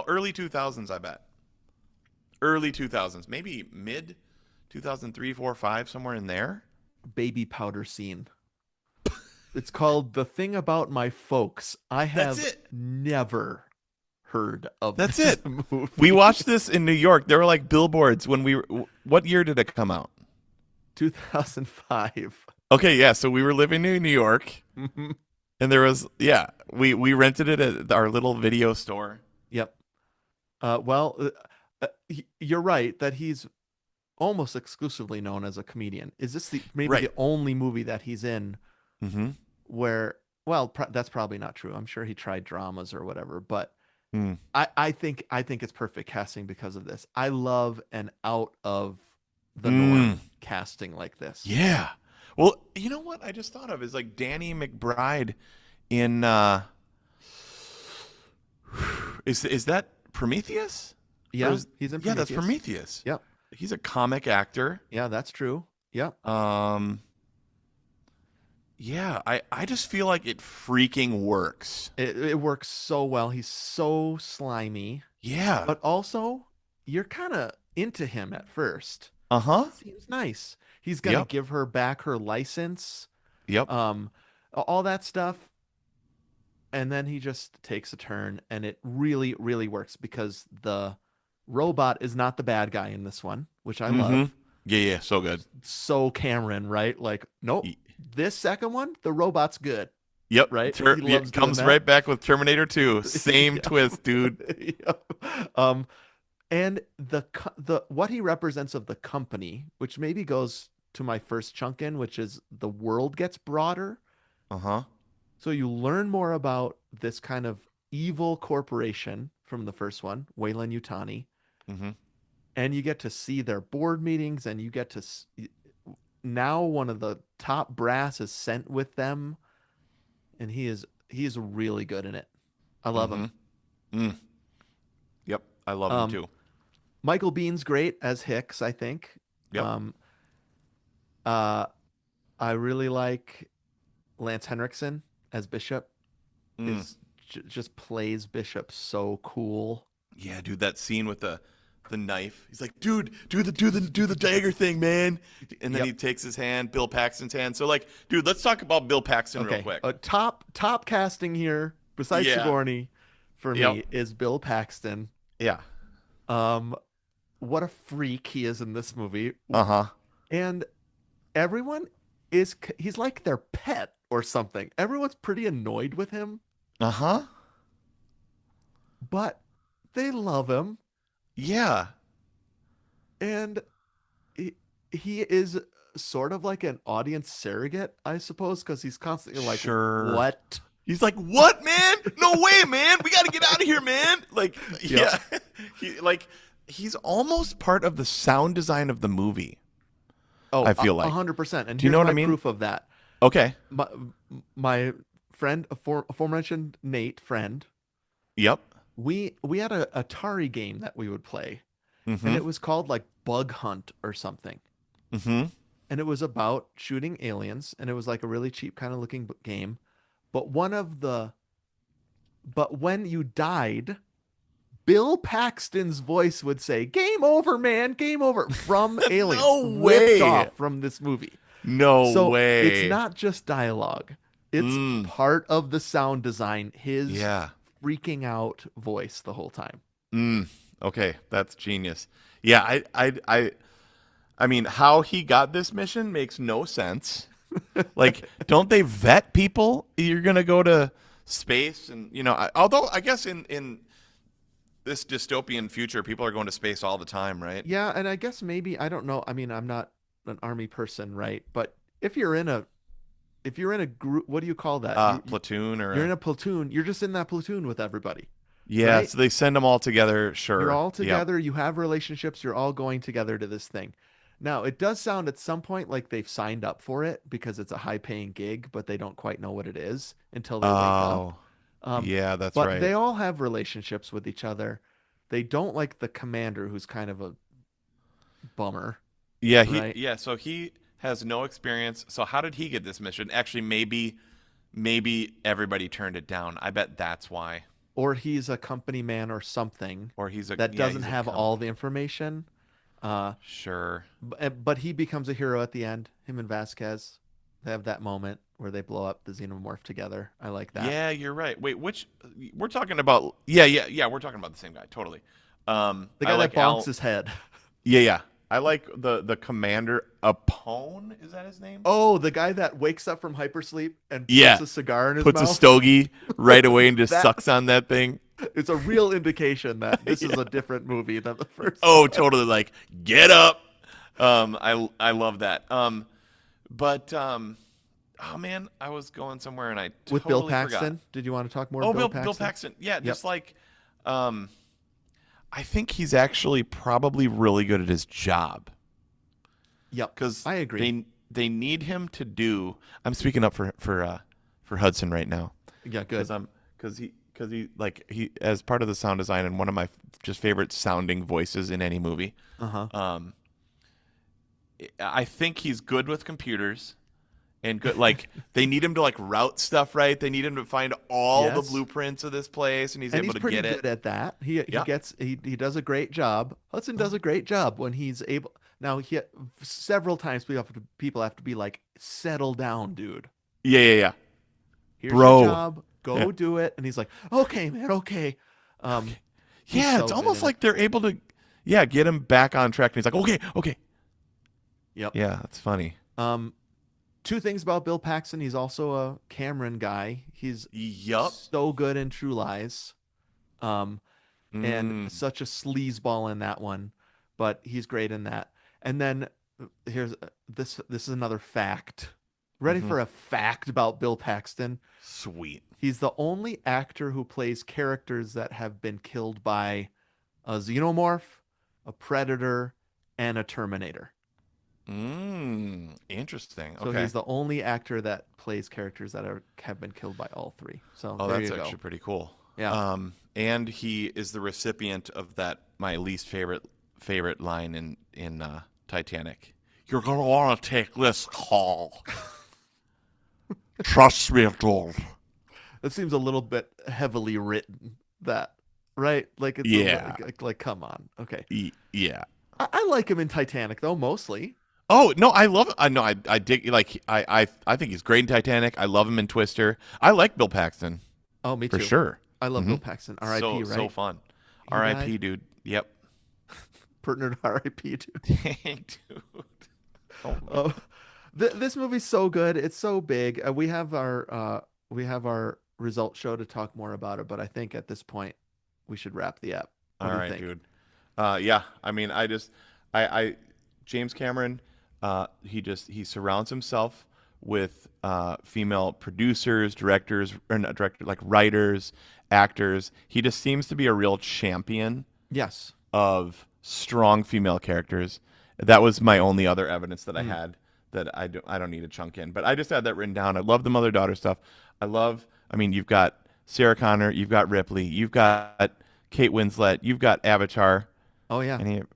early 2000s. I bet early 2000s, maybe mid 2003, 4, 5, somewhere in there. baby powder scene? It's called The Thing About My Folks. I That's have it. never heard of That's this it. We movie. watched this in New York. There were like billboards when we were. What year did it come out? 2005. Okay, yeah. So we were living in New York, Mhm. and there was we rented it at our little video store. Yep. Well, you're right that he's almost exclusively known as a comedian. Is this maybe Right. the only movie that he's in Mm-hmm. where, well, that's probably not true. I'm sure he tried dramas or whatever, but Mm. I think it's perfect casting because of this. I love an out of the Mm. norm casting like this. Yeah. Well, you know what I just thought of is like Danny McBride in is that Prometheus? Or Yeah, he's in yeah, that's Prometheus. Prometheus. Yep. He's a comic actor. Yeah, that's true. Yep. Um yeah, I just feel like it freaking works. It works so well. He's so slimy, Yeah. but also you're kind of into him at first. Uh-huh. Seems nice. He's gonna Yep. give her back her license, Yep. all that stuff, and then he just takes a turn, and it really, really works because the robot is not the bad guy in this one, which I Mm-hmm. love. Yeah, yeah, so good. So Cameron, right? Like, nope. Y- This second one, the robot's good, Yep. right? He Yeah, loves doing comes that. right back with Terminator 2. Same Yeah. twist, dude. Yeah. And the what he represents of the company, which maybe goes to my first chunk in, which is the world gets broader. Uh-huh. So you learn more about this kind of evil corporation from the first one, Weyland Yutani, Mm-hmm. and you get to see their board meetings, and you get to now one of the top brass is sent with them, and he is really good in it. I love Mm-hmm. him. Mm. Yep. I love him Um, too. Michael Bean's great as Hicks, I think. Yep. Um, uh, I really like Lance Henriksen as Bishop. Mm. Is just plays Bishop so cool. Yeah, dude, that scene with the knife. He's like, dude, do the dagger thing, man. And then Yep. he takes his hand, Bill Paxton's hand. So like, dude, let's talk about Bill Paxton real Okay, quick. top casting here besides Yeah. Sigourney for me Yep. is Bill Paxton. Yeah. Um, what a freak he is in this movie, Uh-huh. and everyone he's like their pet or something. Everyone's pretty annoyed with him, Uh-huh. but they love him, Yeah. and he is sort of like an audience surrogate, I suppose, because he's constantly like, Sure. "What?" He's like, "What, man? No way, man. We got to get out of here, man." Like, yeah. He's almost part of the sound design of the movie. Oh, I feel like. 100%. And Do you here's know what my I mean? proof of that. Okay. My friend, aforementioned Nate friend, Yep. we had a Atari game that we would play, and Mm-hmm. it was called like Bug Hunt or something. Mm-hmm. And it was about shooting aliens, and it was like a really cheap kind of looking game. But when you died, Bill Paxton's voice would say, "Game over, man, game over," from Aliens, No ripped way. off from this movie. No So way. it's not just dialogue. It's Mm. part of the sound design, his Yeah. freaking out voice the whole time. Okay, that's genius. Yeah, I mean, how he got this mission makes no sense. Like, don't they vet people? You're gonna go to space, and although I guess in this dystopian future, people are going to space all the time, right? Yeah, and I guess maybe I don't know. I mean, I'm not an army person, right? But if you're in a group, what do you call that? Platoon or You're in a platoon. You're just in that platoon with everybody. yeah. right? So they send them all together. Sure, You're all Yep. together. You have relationships. You're all going together to this thing. Now, it does sound at some point like they've signed up for it because it's a high-paying gig, but they don't quite know what it is until they wake up. Oh, yeah, that's But right. they all have relationships with each other. They don't like the commander, who's kind of a bummer. Yeah, right? So he has no experience. So how did he get this mission? Actually, maybe maybe everybody turned it down. I bet that's why. or he's a company man or something Or he's a that yeah, doesn't he's a have all the information. Uh, sure. but he becomes a hero at the end. Him and Vasquez, they have that moment where they blow up the xenomorph together. I like that. Yeah, you're right. Wait, which we're talking about? Yeah. We're talking about the same guy. Totally. The I guy that like bonks Al. his head. Yeah. I like the commander Apone. Is that his name? Oh, the guy that wakes up from hypersleep and Yeah. puts a cigar in his Puts a mouth. stogie right away and just That sucks on that thing. it's a real indication that this is Yeah. a different movie than the first Oh, one. totally. Like, get up. I love that. Oh man, I was going somewhere and I With Bill totally forgot. Paxton. Did you want to talk more Oh, Bill Bill Paxton? Paxton. Yeah, Yep. just like, um, I think he's actually probably really good at his job Yep. because I agree. they need him to do. I'm speaking up for Hudson right now Yeah, good. because he like he as part of the sound design and one of my just favorite sounding voices in any movie. Uh-huh. Um, I think he's good with computers and good like they need him to like route stuff right. They need him to find all the Yes. blueprints of this place and he's And able he's to pretty get good it. at that. He Yeah. gets he does a great job. Hudson does a great job when he's able. Now he several times people have to be like, settle down, dude. Yeah. Here's Bro. your job. Go Yeah. do it. And he's like, okay, man, okay. He's Yeah, so it's good almost in it. like they're able to get him back on track and he's like, "Okay." Yep. Yeah, that's funny. Two things about Bill Paxton. He's also a Cameron guy. He's Yup. so good in True Lies. And Mm. such a sleazeball in that one, but he's great in that. And then here's this is another fact. Ready Mhm. for a fact about Bill Paxton? Sweet. He's the only actor who plays characters that have been killed by a xenomorph, a predator, and a terminator. Interesting. So Okay. he's the only actor that plays characters that have been killed by all three. So Oh, there that's you go. actually pretty cool. Yeah. And he is the recipient of that my least favorite line in Titanic. You're gonna want to take this call. Trust me, dude. That seems a little bit heavily written. That right? Like it's Yeah. like come on. Okay. Yeah. I like him in Titanic though, mostly. Oh no, I love. I know. I dig. Like I think he's great in Titanic. I love him in Twister. I like Bill Paxton Oh, me for too. sure. I love Mhm. Bill Paxton. R.I.P. So Right? so fun. He R.I.P. died? Dude. Yep. Pertinent R.I.P. Dude. Dang, dude. Oh, Oh, this movie's so good. It's so big. We have our result show to talk more about it, but I think at this point we should wrap the app. What all do you right, think? dude. Yeah. I mean, I James Cameron. He surrounds himself with female producers, directors, or not directors, like writers, actors. He just seems to be a real champion Yes. of strong female characters. That was my only other evidence that I Mm. had that I don't need to chunk in. But I just had that written down. I love the mother daughter stuff. I mean, you've got Sarah Connor, you've got Ripley, you've got Kate Winslet, you've got Avatar, Oh yeah. and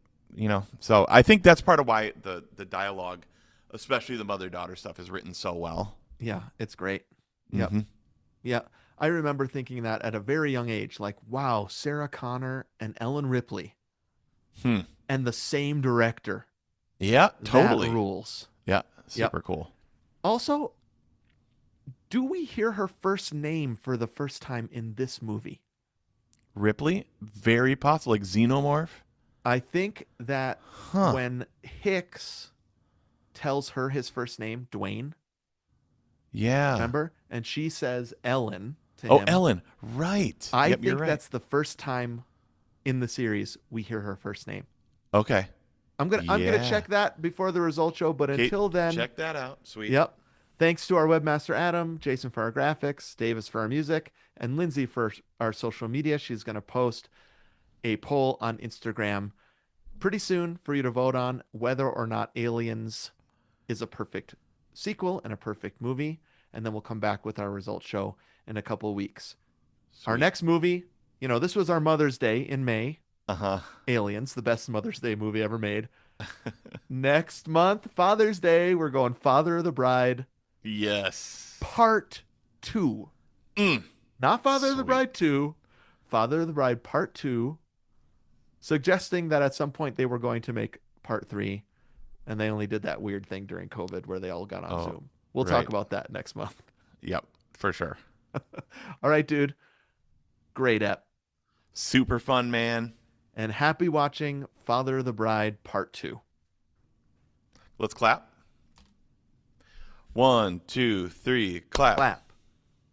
so I think that's part of why the dialogue, especially the mother daughter stuff, is written so well. Yeah, it's great. Yep. Mhm. Yeah. I remember thinking that at a very young age, like, wow, Sarah Connor and Ellen Ripley Hmm. and the same director. Yeah, totally. That rules. Yeah, super cool. Also, do we hear her first name for the first time in this movie? Ripley, very possible, like Xenomorph. I think that Huh. when Hicks tells her his first name, Dwayne, Yeah. remember? And she says Ellen to Oh, him. Ellen. Right. I Yep, you're think right. that's the first time in the series we hear her first name. Okay. I'm gonna Yeah. check that before the result show, but Okay, until then, check that out. Sweet. yep. Thanks to our webmaster Adam, Jason for our graphics, Davis for our music, and Lindsay for our social media. She's gonna post a poll on Instagram pretty soon for you to vote on whether or not Aliens is a perfect sequel and a perfect movie, and then we'll come back with our result show in a couple of weeks. Our Sweet. next movie, this was our Mother's Day in May. Uh-huh. Aliens, the best Mother's Day movie ever made. Next month, Father's Day, we're going Father of the Bride Yes. Part 2. Mm, Not Father of the sweet. Bride 2, Father of the Bride Part 2, suggesting that at some point they were going to make Part 3, and they only did that weird thing during COVID where they all got on Oh, Zoom. We'll talk right. about that next month. Yep, for sure. All right, dude. Great ep. Super fun, man. And happy watching Father of the Bride Part 2. Let's clap. 1, 2, 3, clap. Clap.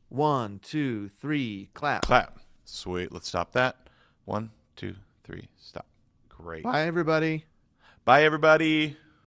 1, 2, 3, clap. Clap. Sweet. Let's stop that. 1, 2, 3, stop. Great. Bye, everybody. Bye, everybody.